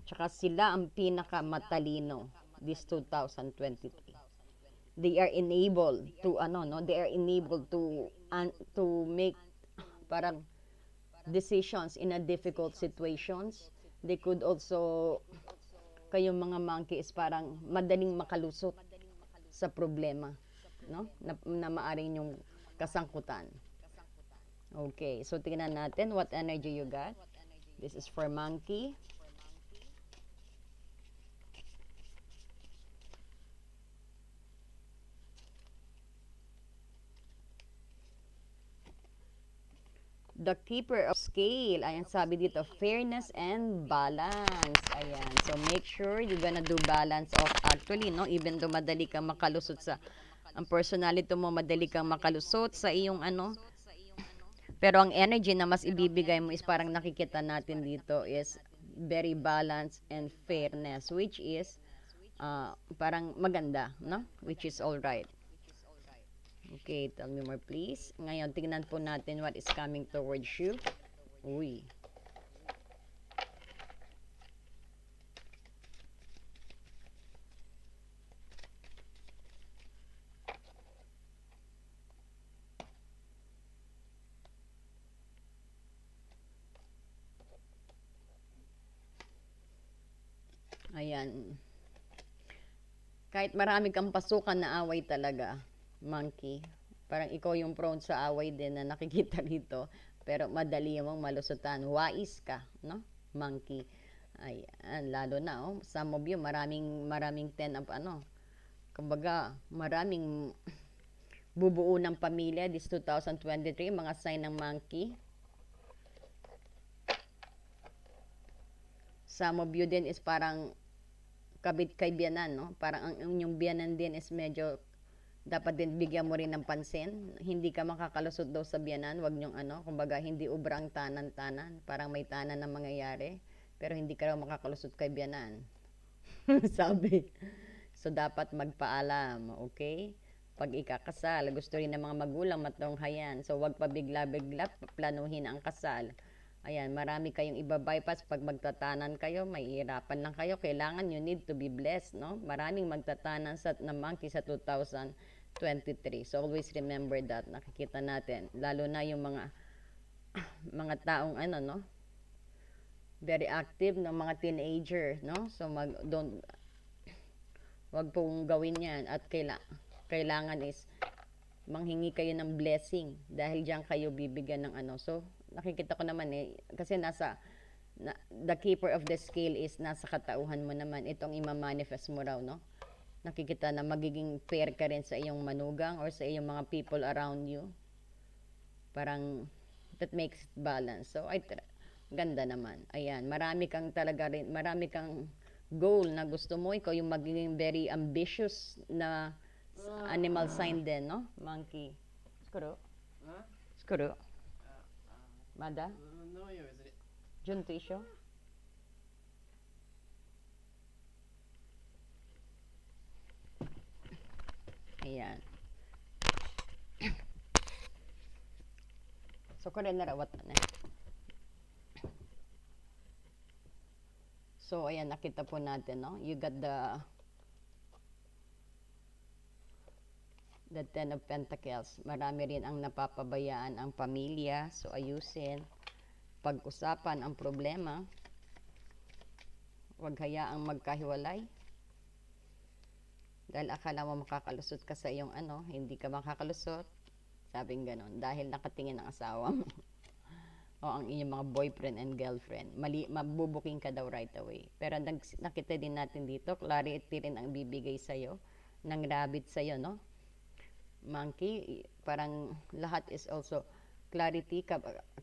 Tsaka sila ang pinakamatalino this 2023. They are enabled to ano, no? They are enabled to make parang decisions in a difficult situations. They could also, kayong mga monkey is parang madaling makalusot sa problema, no? Na maaring yung kasangkutan. Okay, so tingnan natin what energy you got. This is for monkey. The keeper of scale. Ayan, sabi dito, fairness and balance. Ayan. So, make sure you're gonna do balance of actually, no? Even though madali kang makalusot sa, ang personality mo, madali kang makalusot sa iyong ano. Pero ang energy na mas ibibigay mo is parang nakikita natin dito is very balance and fairness, which is parang maganda, no? Which is all right. Okay, tell me more please. Ngayon, tingnan po natin what is coming towards you. Uy. Ayan. Kahit marami kang pasukan na away talaga, monkey. Parang ikaw yung prone sa away din na nakikita dito. Pero madali mong malusutan. Wais ka, no? Monkey. Ayan, lalo na, oh. Some of you, maraming ten of ano. Kumbaga, maraming bubuo ng pamilya this 2023, mga sign ng monkey. Some of you din is parang kabit kay biyanan, no? Parang ang inyong biyanan din is medyo dapat din bigyan mo rin ng pansin. Hindi ka makakalusot daw sa biyanan, wag niyong ano, kumbaga hindi ubra ang tanan-tanan. Parang may tanan na mangyayari, pero hindi ka raw makakalusot kay biyanan. Sabi. So, dapat magpaalam, okay? Pag ikakasal, gusto rin ng mga magulang matunghayan. So, wag pa bigla-bigla planuhin ang kasal. Ayan, marami kayong iba-bypass pag magtatanan kayo, may hirapan lang kayo. Kailangan you need to be blessed, no? Maraming magtatanan na monkey sa 2023. So, always remember that. Nakikita natin. Lalo na yung mga taong ano, no? Very active ng mga teenager, no? So, wag pong gawin yan. At kailangan is manghingi kayo ng blessing dahil diyan kayo bibigyan ng ano. So, nakikita ko naman kasi the keeper of the scale is nasa katauhan mo naman. Itong ima-manifest mo raw, no? Nakikita na magiging fair ka rin sa iyong manugang or sa iyong mga people around you. Parang, that makes it balance. So, ganda naman. Ayan, marami kang goal na gusto mo. Ikaw yung magiging very ambitious na animal sign din, no? Monkey. Skuro? Skuro? Mada? Junto isyo? Ayan. So, ko rin narawat na. So, ayan, nakita po natin, no? You got the Ten of Pentacles. Marami rin ang napapabayaan ang pamilya. So, ayusin. Pag-usapan ang problema. Huwag hayaang magkahiwalay. Dahil akala mo makakalusot ka sa iyong ano, hindi ka makakalusot. Sabing ganon. Dahil nakatingin ang asawa mo. O ang inyong mga boyfriend and girlfriend. Mabubuking ka daw right away. Pero nakita din natin dito, clarity rin ang bibigay sa'yo ng rabbit sa'yo, no? Monkey, parang lahat is also clarity,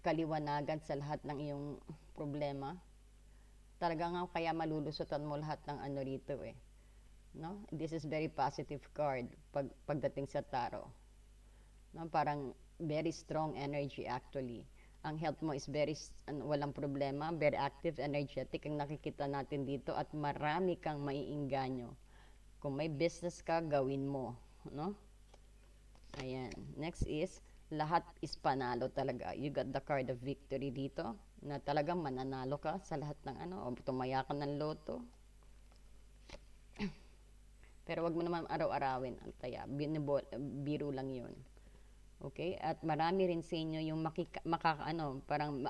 kaliwanagan sa lahat ng iyong problema. Talaga nga kaya malulusutan mo lahat ng ano rito no? This is very positive card pagdating sa tarot. No? Parang very strong energy actually. Ang health mo is walang problema, very active, energetic ang nakikita natin dito at marami kang maiinganyo. Kung may business ka, gawin mo, no? Ayan. Next is, lahat is panalo talaga. You got the card of victory dito, na talagang mananalo ka sa lahat ng ano, o tumaya ka ng loto. Pero wag mo naman araw-arawin, Altaya. Biro lang yun. Okay? At marami rin sa inyo yung parang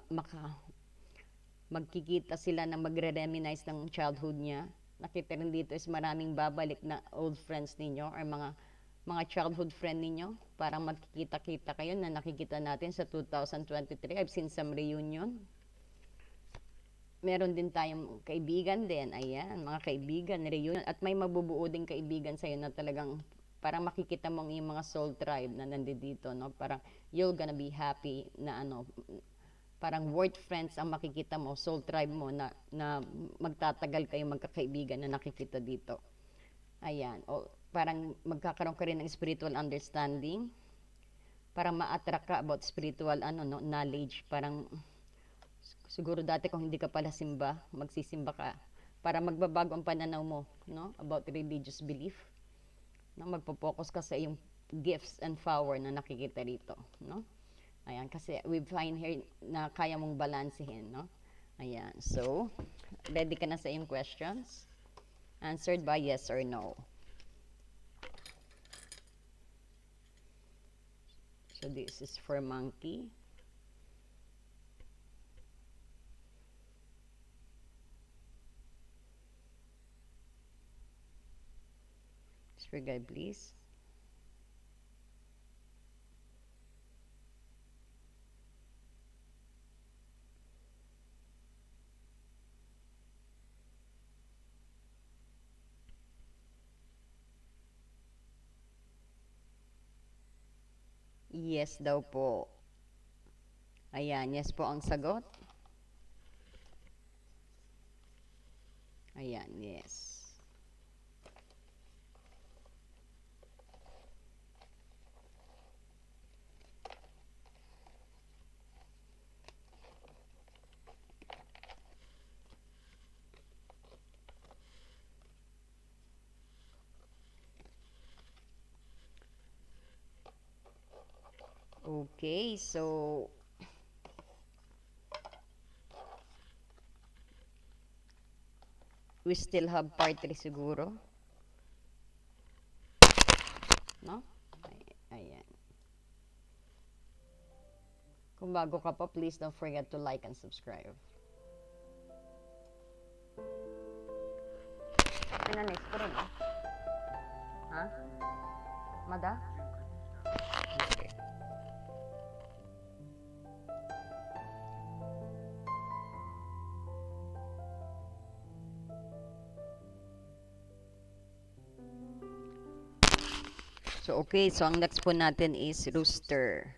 magkikita sila na magre-reminisce ng childhood niya. Nakita rin dito is maraming babalik na old friends ninyo or mga childhood friend ninyo. Parang magkikita-kita kayo na nakikita natin sa 2023. I've seen some reunion. Meron din tayong kaibigan din. Ayan, mga kaibigan, reunion. At may mabubuo din kaibigan sa'yo na talagang parang makikita mong yung mga soul tribe na nandito, no? Parang you're gonna be happy na parang word friends ang makikita mo, soul tribe mo na magtatagal kayo magkakaibigan na nakikita dito. Ayan, o parang magkakaroon ka rin ng spiritual understanding, parang ma-attract ka about spiritual knowledge, parang siguro dati kung hindi ka pala simba, magsisimba ka para magbabago ang pananaw mo, no, about religious belief, no, magpo-focus ka sa iyong gifts and power na nakikita rito, no. Ayan, kasi we find here na kaya mong balansehin, no? Ayan, so, ready ka na sa iyong questions? Answered by yes or no. So, this is for monkey. Spirit guide, please. Yes daw po. Ayan, yes po ang sagot. Ayan, yes. Okay, so we still have part 3 siguro. No? Ayan. Kung bago ka pa, please don't forget to like and subscribe. Pinanis ko rin, ha? Mada? Okay. So, okay. So, ang next po natin is rooster.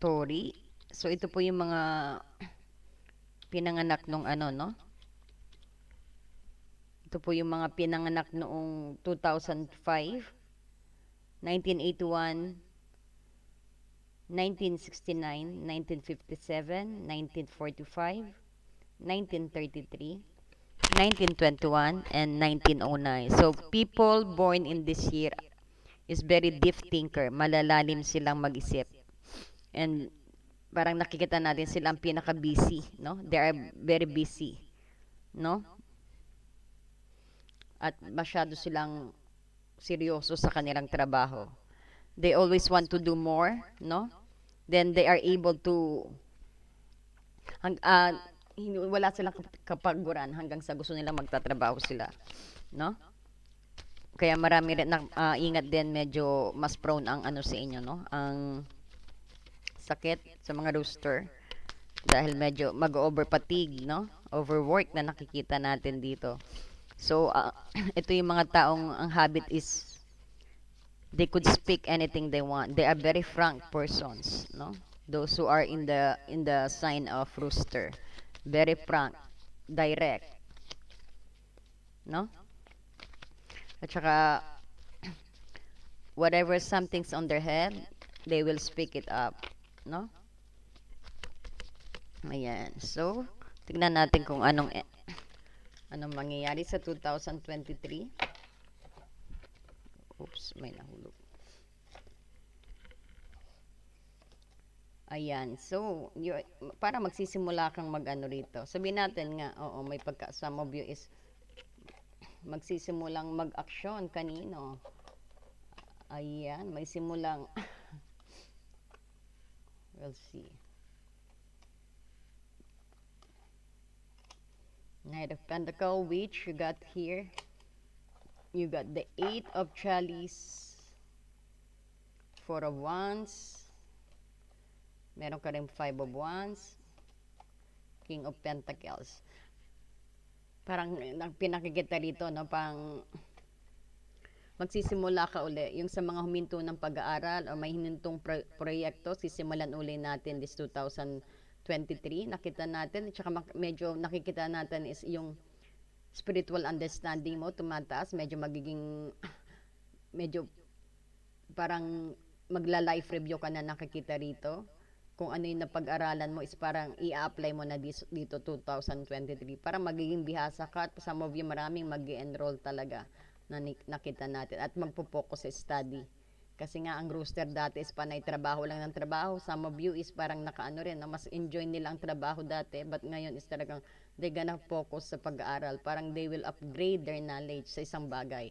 Tori. So, ito po yung mga pinanganak nung no? Ito po yung mga pinanganak noong 2005, 1981, 1969, 1957, 1945, 1933, 1921, and 1909. So, people born in this year is very deep thinker. Malalalim silang mag-isip. And parang nakikita natin silang pinaka-busy, no? They are very busy, no? At masyado silang seryoso sa kanilang trabaho. They always want to do more, no? Then they are able to hang, uh, wala silang kapaguran hanggang sa gusto nilang magtatrabaho sila, no? Kaya marami rin ingat din, medyo mas prone ang sa inyo, no? Ang sakit sa mga rooster dahil medyo mag-over fatigue, no? Overwork na nakikita natin dito. So, ito yung mga taong ang habit is they could speak anything they want. They are very frank persons, no? Those who are in the sign of rooster, very frank, direct, no? At saka whatever something's on their head, they will speak it up, no? Ayan. So, tignan natin kung anong mangyayari sa 2023. Oops, may nahulog. Ayan. So, para magsisimula kang mag-ano rito. Sabihin natin nga, oo, may some of you is magsisimulang mag-aksyon kanino. Ayan, may simulang we'll see. Knight of Pentacle, which you got here. You got the 8 of Chalice, 4 of Wands, meron ka rin 5 of Wands, King of Pentacles. Parang pinakikita rito, no? Pang magsisimula ka uli. Yung sa mga huminto ng pag-aaral o may hinintong proyekto, sisimulan uli natin this 2023. Nakita natin, at saka medyo nakikita natin is yung spiritual understanding mo tumataas, medyo parang magla-life review ka na nakikita rito. Kung ano yung napag-aralan mo is parang i-apply mo na dito 2023. Parang magiging bihasa ka at some of you maraming mag-enroll talaga na nakita natin at magpo-focus sa study. Kasi nga ang rooster dati is panay trabaho lang ng trabaho. Some of you is parang nakaano rin, na mas enjoy nila ang trabaho dati, but ngayon is talagang they gonna focus sa pag-aaral. Parang they will upgrade their knowledge sa isang bagay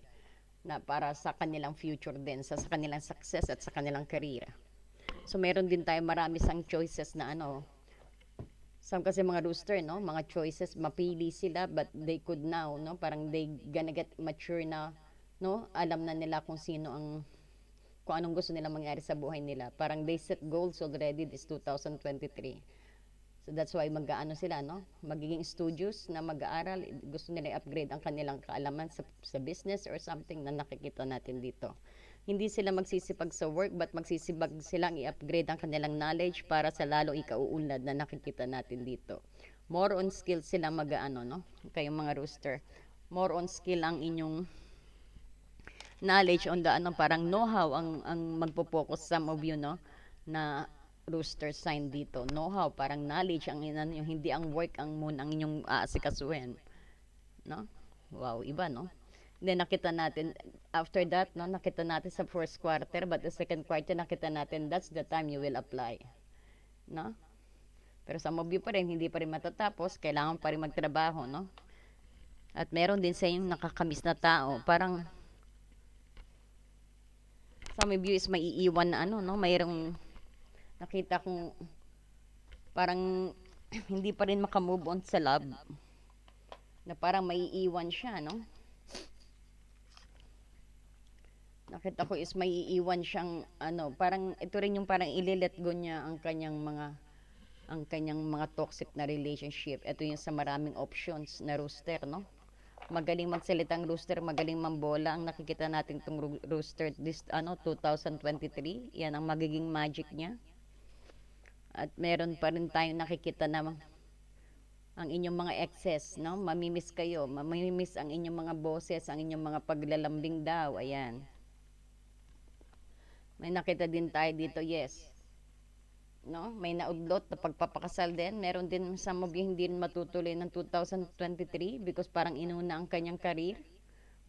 na para sa kanilang future din, sa kanilang success at sa kanilang career. So meron din tayo marami sang choices na some kasi mga rooster, no, mga choices, mapili sila but they could now, no, parang they gonna get mature na, no, alam na nila kung anong gusto nila mangyari sa buhay nila. Parang they set goals already this 2023. So that's why mag-aano sila, no? Magiging studios na mag-aaral, gusto nila i-upgrade ang kanilang kaalaman sa business or something na nakikita natin dito. Hindi sila magsisipag sa work but magsisipag silang i-upgrade ang kanilang knowledge para sa lalong ikauunlad na nakikita natin dito. More on skill sila mag-aano, no? Kayong mga rooster. More on skill ang inyong knowledge on the parang know-how ang magpo-focus some of you, no? Na rooster sign dito. Know-how, parang knowledge ang yung hindi ang work ang inyong aasikasuhin. No? Wow, iba, no? Then nakita natin, after that, no, nakita natin sa first quarter, but the second quarter, nakita natin, that's the time you will apply. No? Pero sa mobile pa rin, hindi pa rin matatapos, kailangan pa rin magtrabaho, no? At meron din sa inyong nakakamiss na tao, parang sa mobile is maiiwan na no? Mayroong nakita kong parang hindi pa rin makamove on sa love. Na parang maiiwan siya, no? Nakita ko is may iiwan siyang parang ito rin yung parang ililet go niya ang kanyang mga toxic na relationship. Ito yung sa maraming options na rooster, no? Magaling magsalitang rooster, magaling mambola. Ang nakikita natin tong rooster this 2023, yan ang magiging magic niya. At meron pa rin tayong nakikita na ang inyong mga exes, no? Mamimiss kayo, mamimiss ang inyong mga boses, ang inyong mga paglalambing daw, ayan. May nakita din tayo dito, yes. No? May naudlot na pagpapakasal din. Meron din some of you hindi matutuloy ng 2023 because parang inuna ang kanyang career.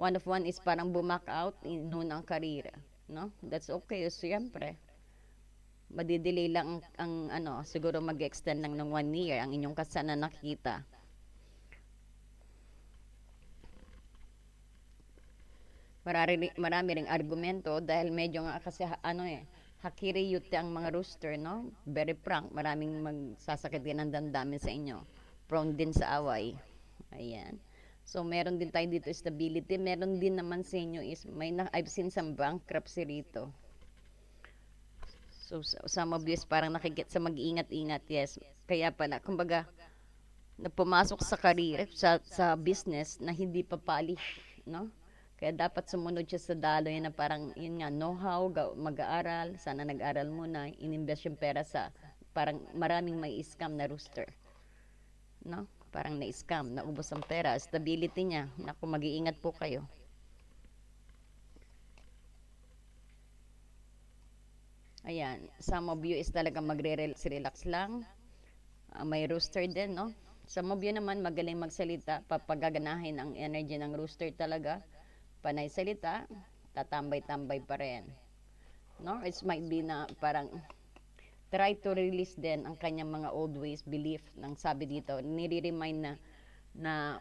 One is parang bumak out, inuna ang career. No? That's okay, siyempre. Madidelay lang siguro mag-extend lang ng 1 year ang inyong kasal na nakita. Marami ring argumento dahil medyo nga kasi hakiri yute ang mga rooster, no? Very frank, maraming magsasakit din ng damdamin sa inyo. Prone din sa away. Ayan. So, meron din tayo dito stability. Meron din naman sa inyo is, I've seen some bankruptcy rito. So, some of you is parang nakikita sa mag-ingat-ingat, yes. Kaya pala, kumbaga, na pumasok sa career, sa business na hindi pa polish, no? Kaya dapat sumunod siya sa daloy na parang, yun nga, know-how, mag-aaral, sana nag-aral muna, ininvest yung pera parang maraming may scam na rooster. No? Parang na-scam, naubos ang pera, stability niya. Naku, mag-iingat po kayo. Ayan, some of you is talaga magre-relax lang. May rooster din, no? Some of you naman magaling magsalita, papagaganahin ang energy ng rooster talaga. Panay salita, tatambay-tambay pa rin. No? It might be na parang try to release din ang kanyang mga old ways, belief, ng sabi dito, nire-remind na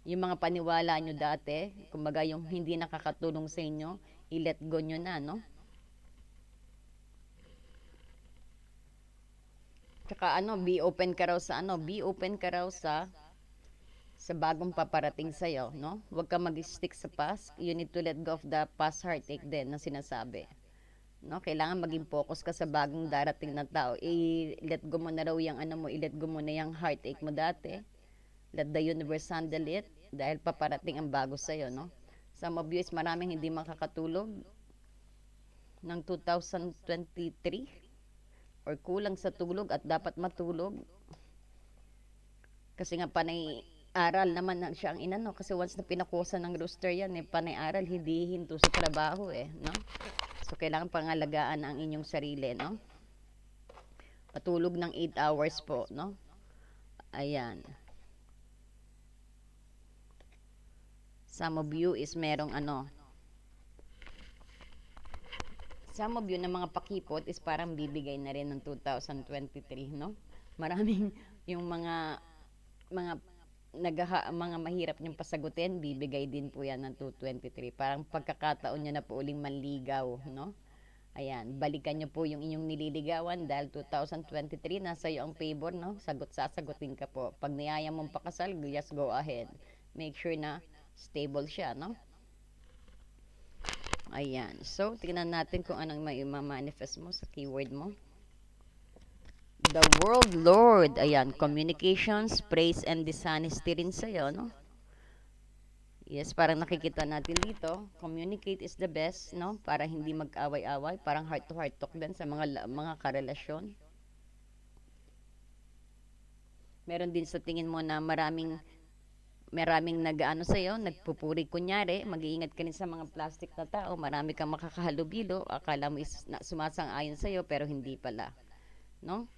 yung mga paniwala nyo dati, kumbaga yung hindi nakakatulong sa inyo, i-let go nyo na, no? Tsaka ano, be open ka raw sa bagong paparating sa'yo, no? Huwag ka mag-stick sa past. You need to let go of the past heartache din na sinasabi. No? Kailangan maging focus ka sa bagong darating na tao. I-let go mo na raw yung ano mo, i-let go mo na yung heartache mo dati. Let the universe handle it dahil paparating ang bago sa'yo, no? Some of you is maraming hindi makakatulog ng 2023 or kulang sa tulog at dapat matulog kasi nga panay aral naman na siya ang inano kasi once na pinakusa ng rooster yan panay aral hindi hinto sa trabaho no, so kailangan pangalagaan ang inyong sarili, no, patulog ng 8 hours po, no, ayan, some of you is merong some of you na mga pakipot is parang bibigay na rin ng 2023, no, maraming yung mga mga mahirap niyong pasagutin, bibigay din po yan ng 223. Parang pagkakataon niyo na po uling manligaw, no? Ayan, balikan niyo po yung inyong nililigawan dahil 2023 nasa iyo ang favor, no? Sasagutin ka po. Pag niyaya mong pakasal, just go ahead. Make sure na stable siya, no? Ayan. So, tingnan natin kung anong may manifest mo sa keyword mo. The World Lord. Ayan, communications, praise, and dishonesty rin sa'yo, no? Yes, parang nakikita natin dito, communicate is the best, no? Para hindi mag-away-away, parang heart to heart talk din sa mga karelasyon. Meron din sa tingin mo na maraming nag-ano sa iyo, nagpupuri kunyari, mag-iingat ka rin sa mga plastic na tao, marami kang makakahalubilo, akala mo sumasang-ayon sa iyo pero hindi pala, no?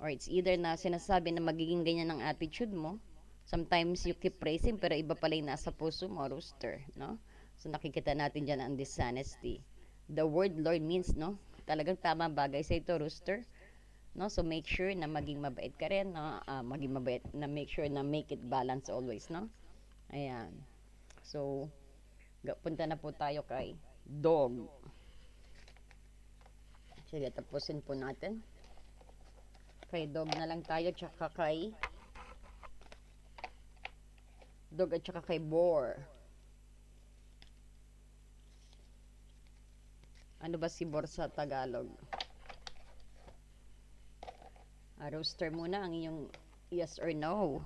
Or it's either na sinasabi na magiging ganyan ang attitude mo. Sometimes you keep praising pero iba pala yung nasa puso mo, rooster, no? So nakikita natin dyan ang dishonesty. The word Lord means, no? Talagang tama bagay sa ito, rooster. No? So make sure na maging mabait ka rin, no? Maging mabait na make sure na make it balance always, no? Ayan. So, punta na po tayo kay dog. Sige, tapusin po natin. Kay dog na lang tayo, tsaka kay dog at tsaka kay boar. Ano ba si boar sa Tagalog? Rooster muna ang inyong yes or no.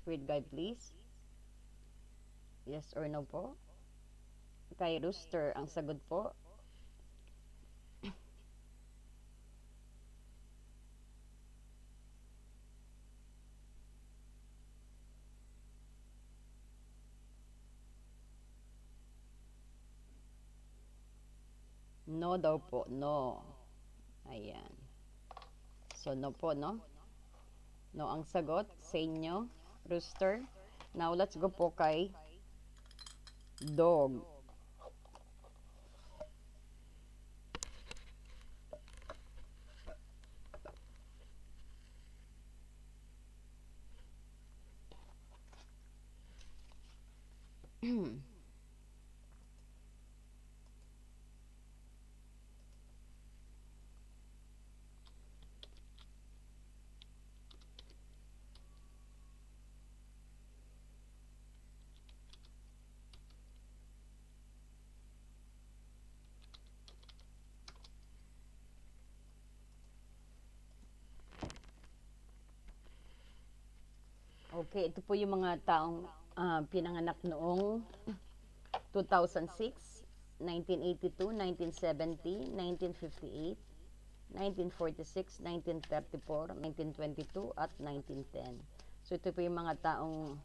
Spirit guide please. Yes or no po. Kay rooster ang sagot po. No daw po, no. Ayan. So, no po, no? No ang sagot sa inyo, rooster. Now, let's go po kay dog. Okay, ito po yung mga taong pinanganak noong 2006, 1982, 1970, 1958, 1946, 1934, 1922, at 1910. So ito po yung mga taong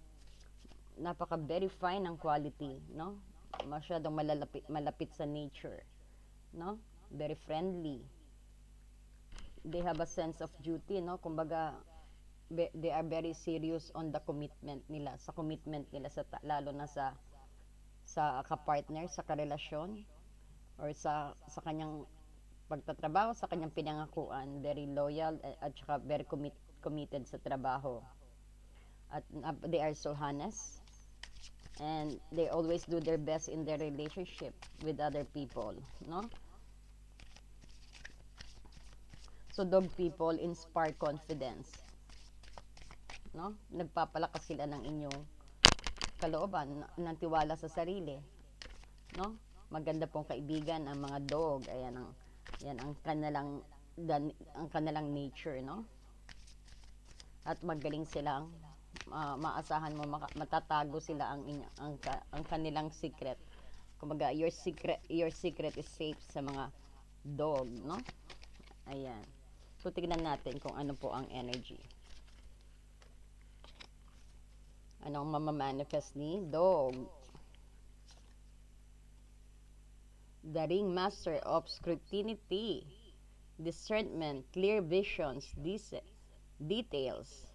napaka very fine ng quality, no? masyadong malapit sa nature, no? Very friendly. They have a sense of duty, no? Kumbaga, they are very serious on the commitment nila, sa commitment nila lalo na sa kapartner, sa karelasyon, or sa kanyang pagtatrabaho, sa kanyang pinangakuan, very loyal at saka very committed sa trabaho. At they are so honest, and they always do their best in their relationship with other people, no? So dog people inspire confidence, no? Nagpapalakas sila ng inyong kalooban, ng tiwala sa sarili, no? Maganda pong kaibigan ang mga dog. Yan ang kanilang ang kanilang nature, no? At magaling silang maasahan mo matatago sila ang kanilang secret. Kumbaga, your secret is safe sa mga dog, no? Ayan. So tignan natin kung ano po ang energy. Anong mamamanifest ni dog? The ring master of scrutiny, discernment, clear visions, details.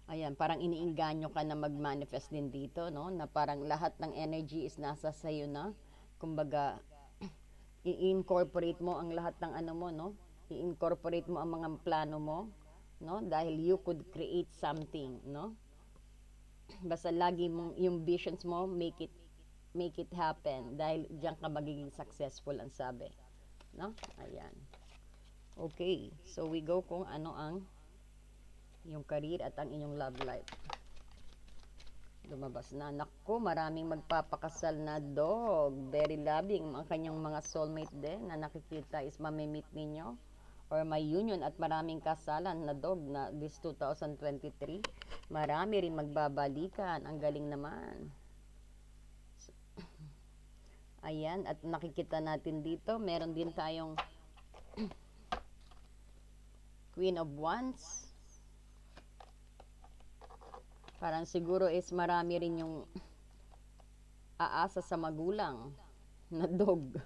Ayan, parang iniinganyo ka na mag-manifest din dito, no? Na parang lahat ng energy is nasa sayo na. Kumbaga, i-incorporate mo ang lahat ng ano mo, no? I-incorporate mo ang mga plano mo, no? Dahil you could create something, no? Basta lagi mong yung visions mo, make it happen dahil diyan ka magiging successful ang sabi, no? Ayan. Okay, so we go kung ano ang yung career at ang inyong love life. Lumabas na. Naku, maraming magpapakasal na dog. Very loving. Ang kanyang mga soulmate din na nakikita is mamimit ninyo or may union at maraming kasalan na dog na this 2023. Marami rin magbabalikan. Ang galing naman. Ayan, at nakikita natin dito, meron din tayong Queen of Wands. Parang siguro is marami rin yung aasa sa magulang na dog.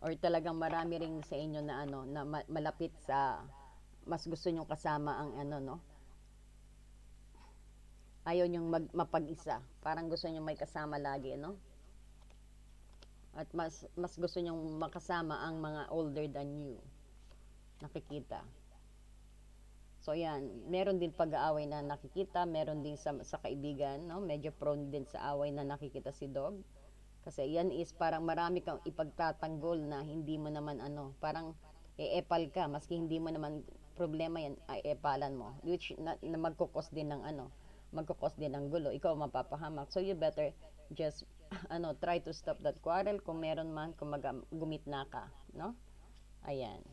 Or talagang marami rin sa inyo na ano, na malapit sa mas gusto nyong kasama ang ano, no? Ayaw nyong mapag-isa. Parang gusto nyong may kasama lagi, no? At mas gusto nyong makasama ang mga older than you. Nakikita. So yan, meron din pag-aaway na nakikita, meron din sa kaibigan, no? Medyo prone din sa away na nakikita si dog. Kasi yan is parang marami kang ipagtatanggol na hindi mo naman ano, parang e-epal ka, maski hindi mo naman problema yan, ay epalan mo. Which na magkukos din ng ano, magkukos din ng gulo, ikaw mapapahamak. So you better just ano, try to stop that quarrel kung meron man, kung gumitna ka, no? Ayan.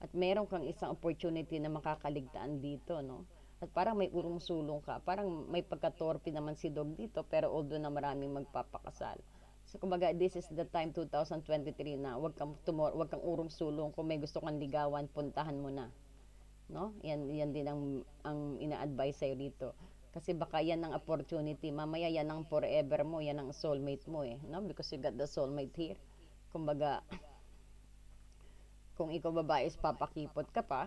At meron kang isang opportunity na makakaligtaan dito, no? At parang may urong-sulong ka. Parang may pagkatorpe naman si dog dito, pero although na maraming magpapakasal. So, kumbaga, this is the time 2023 na wag kang urong-sulong. Kung may gusto kang ligawan, puntahan mo na. No? Yan din ang ina-advise sa'yo dito. Kasi baka yan ang opportunity. Mamaya yan ang forever mo. Yan ang soulmate mo eh. No? Because you got the soulmate here. Kumbaga, kung ikaw babae is papakipot ka pa,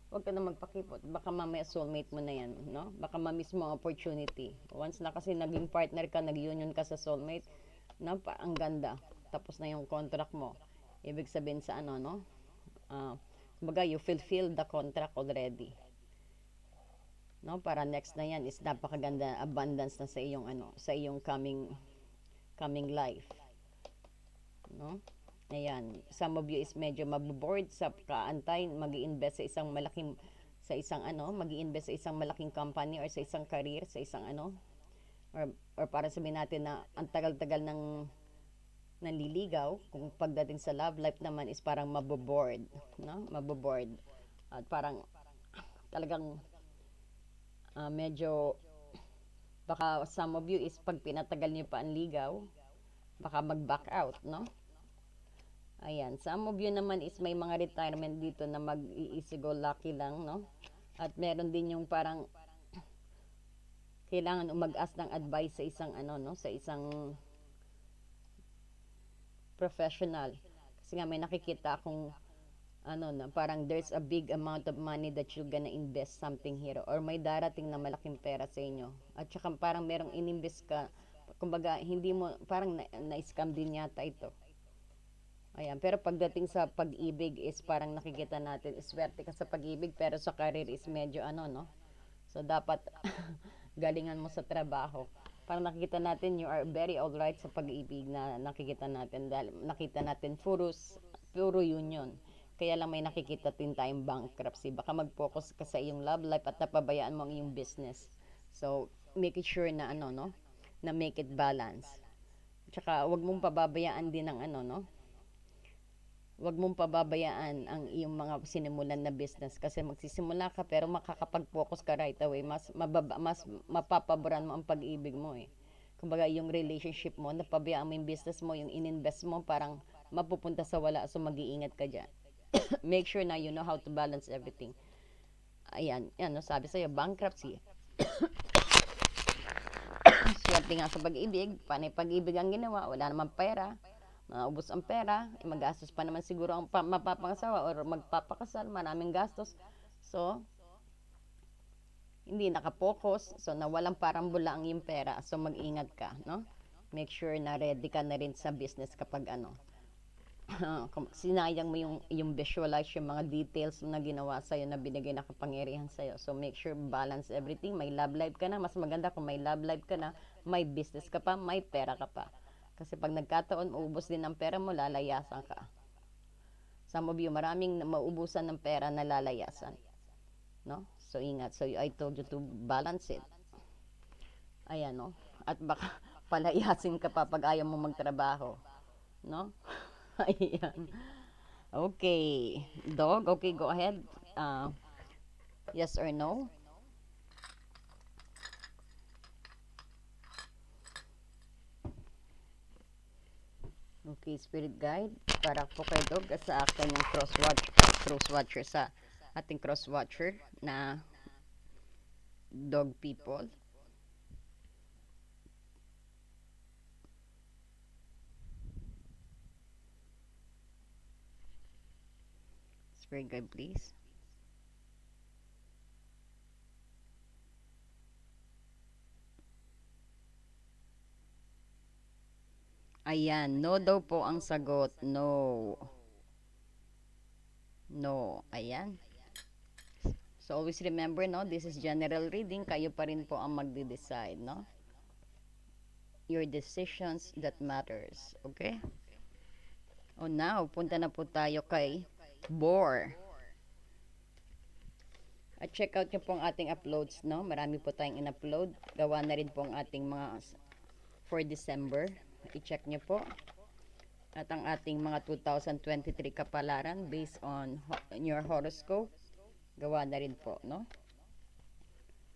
huwag ka na magpakipot. Baka mamaya soulmate mo na yan, no? Baka mamiss mo ang opportunity. Once na kasi naging partner ka, nag-union ka sa soulmate, no? Ang ganda. Tapos na yung contract mo. Ibig sabihin sa ano, no? Kumbaga, you fulfill the contract already. No? Para next na yan is napakaganda abundance na sa iyong ano, sa iyong coming life. No? Ayan, some of you is medyo maboboard sa kaantay, mag-i-invest sa isang malaking mag-i-invest sa isang malaking company or sa isang career, sa isang ano, or para sabihin natin na ang tagal-tagal ng nanliligaw, kung pagdating sa love life naman is parang maboboard, no? Maboboard. At parang talagang medyo baka some of you is pag pinatagal niyo pa ang ligaw, baka mag-back out, no? Ayan, some of you naman is may mga retirement dito na mag-iisigo lucky lang, no? At meron din yung parang kailangan mag-ask ng advice sa isang ano no, sa isang professional. Kasi nga may nakikita akong ano na parang there's a big amount of money that you're gonna invest something here or may darating na malaking pera sa inyo. At saka parang merong ininvest ka, kumbaga hindi mo parang na-scam din yata ito. Ayan, pero pagdating sa pag-ibig is parang nakikita natin, swerte ka sa pag-ibig pero sa career is medyo ano no. So dapat galingan mo sa trabaho. Parang nakikita natin you are very alright sa pag-ibig na nakikita natin dahil nakita natin puro union. Kaya lang may nakikita din tayong bankruptcy. Baka mag-focus ka sa iyong love life at napabayaan mo ang iyong business. So, make it sure na ano, no? Na make it balance. Tsaka, wag mong pababayaan din ng ano, no? Wag mong pababayaan ang iyong mga sinimulan na business kasi magsisimula ka pero makakapag-focus ka right away. Mas mapapaboran mo ang pag-ibig mo eh. Kumbaga yung relationship mo, napabayaan mo yung business mo, yung ininvest mo, parang mapupunta sa wala. So mag-iingat ka dyan. Make sure na you know how to balance everything. Ayan, yan, no, sabi sa'yo, bankruptcy. Swerte nga sa pag-ibig, panay pag-ibig ang ginawa, wala namang pera, maubos ang pera, magastos pa naman siguro ang mapapangasawa or magpapakasal, maraming gastos. So, hindi nakapokus, so nawalang parang bula ang yung pera. So, mag-ingat ka, no? Make sure na ready ka na rin sa business kapag ano, sinayang mo yung visualize yung mga details na ginawa sa'yo na binigay na kapangyarihan sa'yo. So, make sure balance everything. May love life ka na. Mas maganda kung may love life ka na, may business ka pa, may pera ka pa. Kasi pag nagkataon, maubos din ang pera mo, lalayasan ka. Some of you, maraming maubusan ng pera na lalayasan. No? So, ingat. So, I told you to balance it. Ayan, no? At baka palayasin ka pa pag ayaw mo magtrabaho. No? Ayan. Okay. Dog, okay, go ahead. Yes or no? Okay, spirit guide. Para po kay Dog at sa akin yung cross-watcher sa ating cross-watcher na dog people. Spirit guide, please. Ayan, no daw po ang sagot. No. No. Ayan. So always remember, no, this is general reading. Kayo pa rin po ang magde-decide, no? Your decisions that matters. Okay? Oh, now, punta na po tayo kay Bore. At check out nyo po ang ating uploads, no? Marami po tayong in-upload. Gawa na rin po ang ating mga for December. I-check nyo po. At ang ating mga 2023 kapalaran based on your horoscope. Gawa na rin po, no?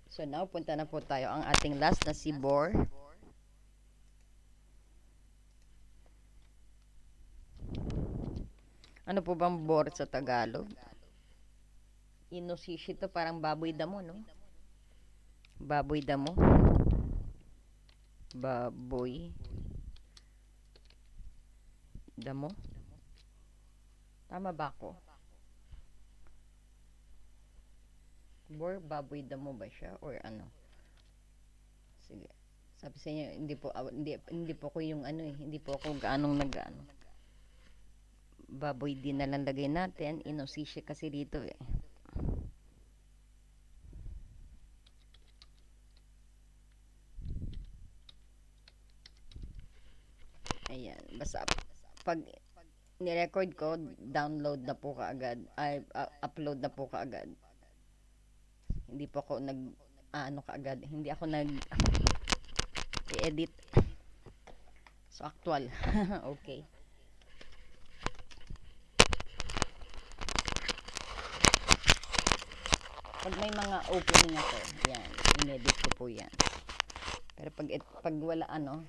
So now, punta na po tayo. Ang ating last na si Bore. Ano po bang bore sa Tagalog? Inoshishi to, parang baboy damo, no? Baboy damo. Baboy damo. Tama ba ako? Bore, baboy damo ba siya? Or ano? Sige. Sabi sa inyo, hindi po ko yung ano eh. Hindi po ako gaanong nag-ano. Baboy din na lang lagay natin. Inoshishi kasi dito eh. Ayan. Basta pag nirecord ko, download na po kaagad. Ay, upload na po kaagad. Hindi po ako ano kaagad. Hindi ako i-edit. So, actual. Okay. Pag may mga opening ako, yan, in-edit ko po yan. Pero pag wala ano,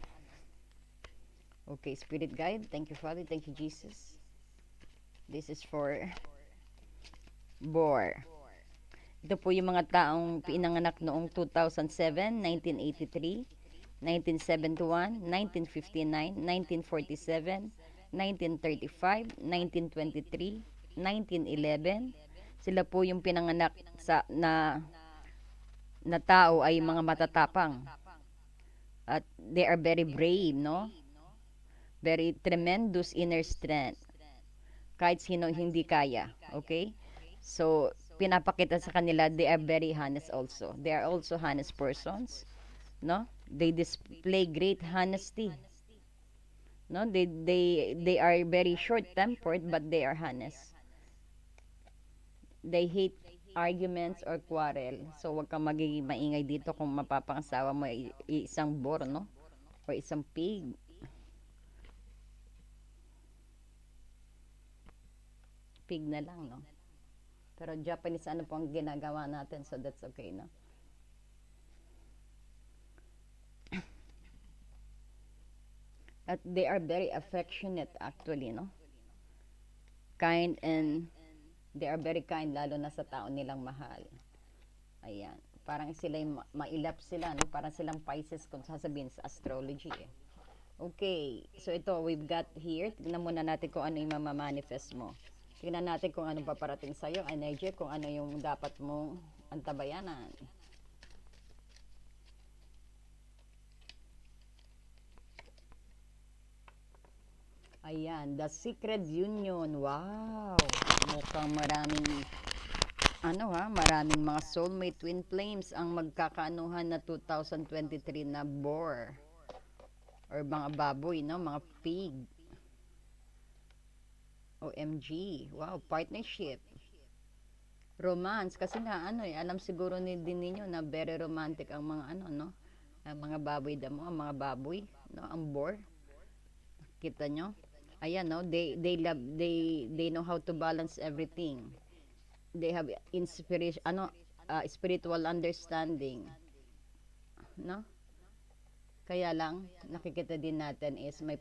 okay, Spirit Guide, thank you Father, thank you Jesus. This is for Bore. Ito po yung mga taong pinanganak noong 2007, 1983, 1971, 1959, 1947, 1935, 1923, 1911. Sila po yung pinanganak sa na tao ay mga matatapang at they are very brave, no? Very tremendous inner strength. Kahit sino hindi kaya, okay? So, pinapakita sa kanila they are very honest also. They are also honest persons, no? They display great honesty, no? They are very short-tempered but they are honest. They hate arguments or quarrel. So, wag kang magiging maingay dito kung mapapangasawa mo ay isang bor, no? Or isang pig. Pig na lang, no? Pero Japanese ano po ang ginagawa natin, so that's okay, no? At they are very affectionate actually, no? Kind and they are very kind lalo na sa tao nilang mahal. Ayan. Parang sila yung mailap sila, no? Parang silang Pisces kung sasabihin sa astrology, eh. Okay. So ito, we've got here. Tignan muna natin kung ano yung mamamanifest mo. Tignan natin kung anong paparating sa'yo, energy, kung ano yung dapat mong antabayanan. Ayan, The Secret Union. Wow! Mukhang maraming mga soulmate twin flames ang magkakaanuhan na 2023 na boar or mga baboy, no? Mga pig. OMG. Wow, partnership. Romance kasi nga alam siguro din ninyo na very romantic ang mga no? Ang mga baboy damo, ang mga baboy, no? Ang boar. Kita nyo? Ayan, no? They know how to balance everything. They have inspiration, spiritual understanding, no? Kaya lang, nakikita din natin is may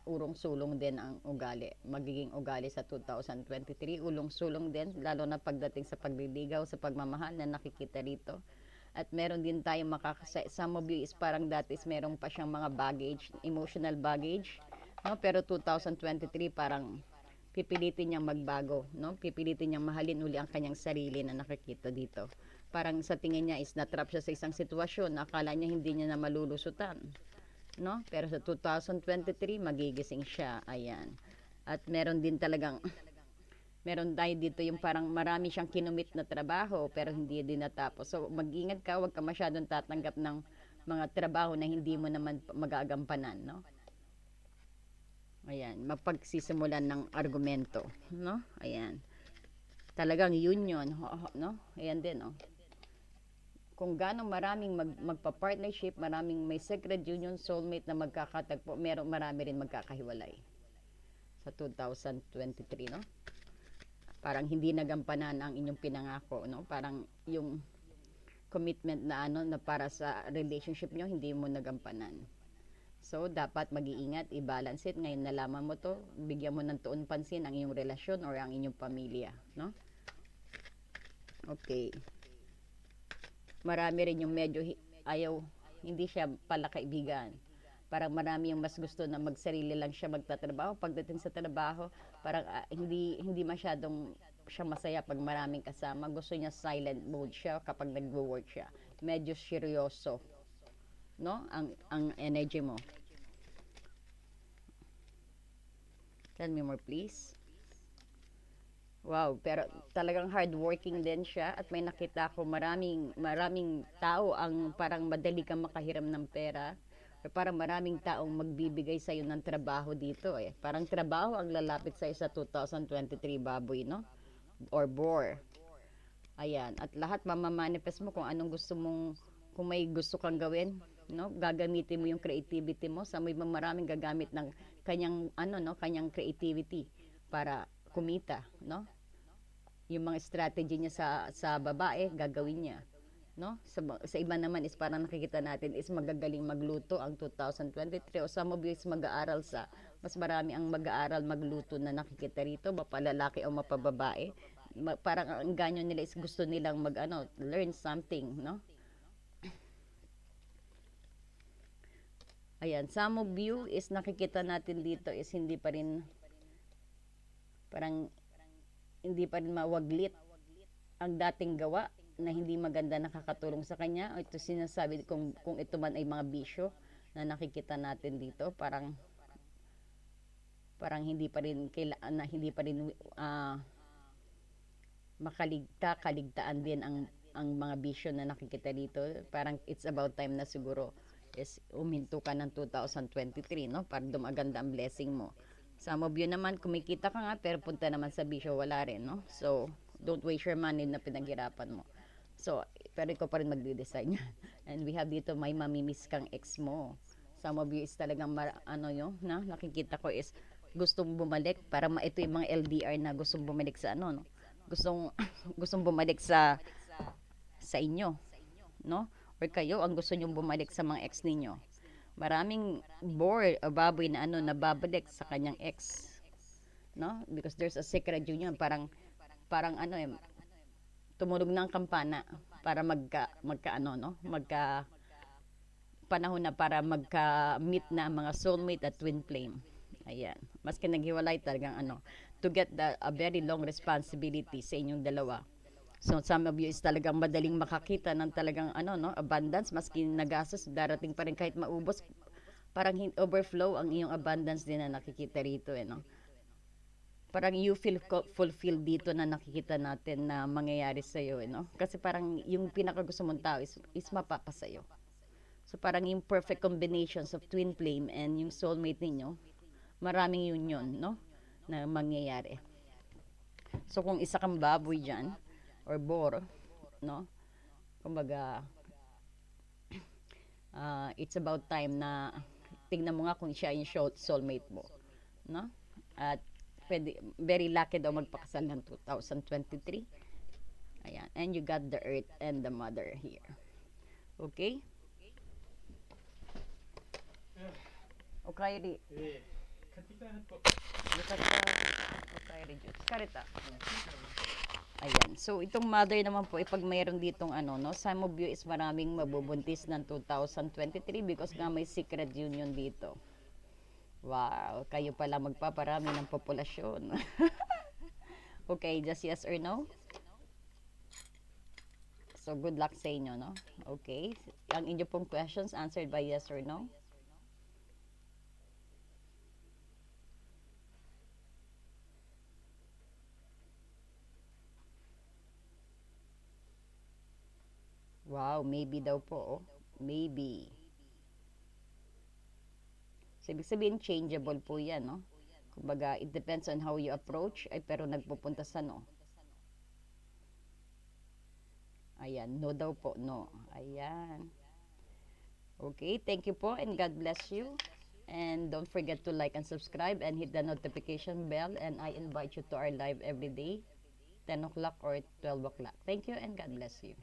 urong-sulong din ang ugali. Magiging ugali sa 2023, ulong-sulong din, lalo na pagdating sa pagliligaw, sa pagmamahal na nakikita rito. At meron din tayong some of you is parang dati is meron pa siyang mga baggage, emotional baggage, no? Pero 2023 parang pipilitin niyang magbago, no? Pipilitin niyang mahalin uli ang kanyang sarili na nakikita dito. Parang sa tingin niya is natrap siya sa isang sitwasyon na akala niya hindi niya na malulusutan, no? Pero sa 2023 magigising siya, ayan. At meron din talagang meron tayo dito yung parang marami siyang kinumit na trabaho pero hindi din natapos. So mag-ingat ka, wag ka masyadong tatanggap ng mga trabaho na hindi mo naman magagampanan, no? Ayan, mapagsisimulan ng argumento, no? Ayan. Talagang union, no? Ayan din, no? Kung gaano maraming magpa-partnership, maraming may secret union, soulmate na magkakatagpo, marami rin magkakahiwalay sa 2023, no? Parang hindi nagampanan ang inyong pinangako, no? Parang yung commitment na na para sa relationship nyo, hindi mo nagampanan. So, dapat mag-iingat, i-balance it. Ngayon nalaman mo to, bigyan mo ng tuon pansin ang iyong relasyon or ang inyong pamilya, no? Okay. Marami rin yung medyo ayaw, hindi siya pala kaibigan. Parang marami yung mas gusto na magsarili lang siya magtatrabaho. Pagdating sa trabaho, parang hindi masyadong siya masaya pag maraming kasama. Gusto niya silent mode siya kapag nagwo-work siya. Medyo seryoso, no? Ang energy mo. Tell me more, please. Wow, pero talagang hardworking din siya at may nakita ko maraming tao ang parang madali kang makahiram ng pera. Parang maraming taong magbibigay sa iyo ng trabaho dito eh. Parang trabaho ang lalapit sa sa 2023 baboy, no? Or boar. Ayan, at lahat mamamanifest mo kung anong gusto mong kung may gusto kang gawin, no? Gagamitin mo yung creativity mo. Sa may maraming gagamit ng kanyang no, kanyang creativity para kumita, no? Yung mga strategy niya sa babae, gagawin niya, no? Sa iba naman is parang nakikita natin is magagaling magluto ang 2023 o some of you is mag-aaral mas marami ang mag-aaral magluto na nakikita rito, mapalalaki o mapababae. Parang ang ganyo nila is gusto nilang mag ano, learn something, no? Ayan, some of you is nakikita natin dito is hindi pa rin, parang hindi pa rin mawaglit ang dating gawa na hindi maganda nakakatulong sa kanya. O ito sinasabi kung ito man ay mga bisyo na nakikita natin dito, parang hindi pa rin hindi pa rin kaligtaan din ang mga bisyo na nakikita dito. Parang it's about time na siguro is uminto ka ng 2023, no? Para dumaganda ang blessing mo. Some of you naman, kumikita ka nga, pero punta naman sa bisyo, wala rin, no? So, don't waste your money na pinaghirapan mo. So, pero ikaw pa rin magde-design yan. And we have dito, may mamimiss kang ex mo. Some of you is talagang, na nakikita ko is gustong bumalik para ito yung mga LDR na gustong bumalik sa ano, no? Gustong, gustong bumalik sa inyo, no? Or kayo, ang gusto nyong bumalik sa mga ex ninyo. Maraming bored o baboy na ano, nababalik sa kanyang ex, no? Because there's a secret union, parang ano tumunog ng kampana para magka ano, no? Panahon na para magka-meet na ang mga soulmate at twin flame. Ayan. Maski naghiwalay talagang ano, to get a very long responsibility sa inyong dalawa. So some of you is talagang madaling makakita ng talagang ano, no, abundance, maski nagastos darating pa rin kahit maubos, parang overflow ang iyong abundance din na nakikita rito, no. Parang you feel fulfilled dito na nakikita natin na mangyayari sa iyo, no. Kasi parang yung pinaka gusto mong tao is mapapasayo. So parang yung perfect combinations of twin flame and yung soulmate ninyo, maraming union, no, na mangyayari. So kung isa kang baboy diyan or bor, no, kumbaga it's about time na tingnan mo nga kung siya yung soulmate mo, no? At very lucky daw magpakasal ng 2023. Ayan, and you got the earth and the mother here. Okay? Okay, karita. Ayan. So, itong mother naman po, pag mayroon ditong ano, no, some of you is maraming mabubuntis ng 2023 because nga may secret union dito. Wow, kayo pala magpaparami ng populasyon. Okay, just yes or no? So, good luck sa inyo, no? Okay. Ang inyo pong questions answered by yes or no? Wow, maybe daw po. Oh. Maybe. So, ibig sabihin, changeable po yan, no? Kumbaga, it depends on how you approach, ay pero nagpupunta sa no. Ayan, no daw po, no. Ayan. Okay, thank you po and God bless you. And don't forget to like and subscribe and hit the notification bell. And I invite you to our live every day, 10 o'clock or 12 o'clock. Thank you and God bless you.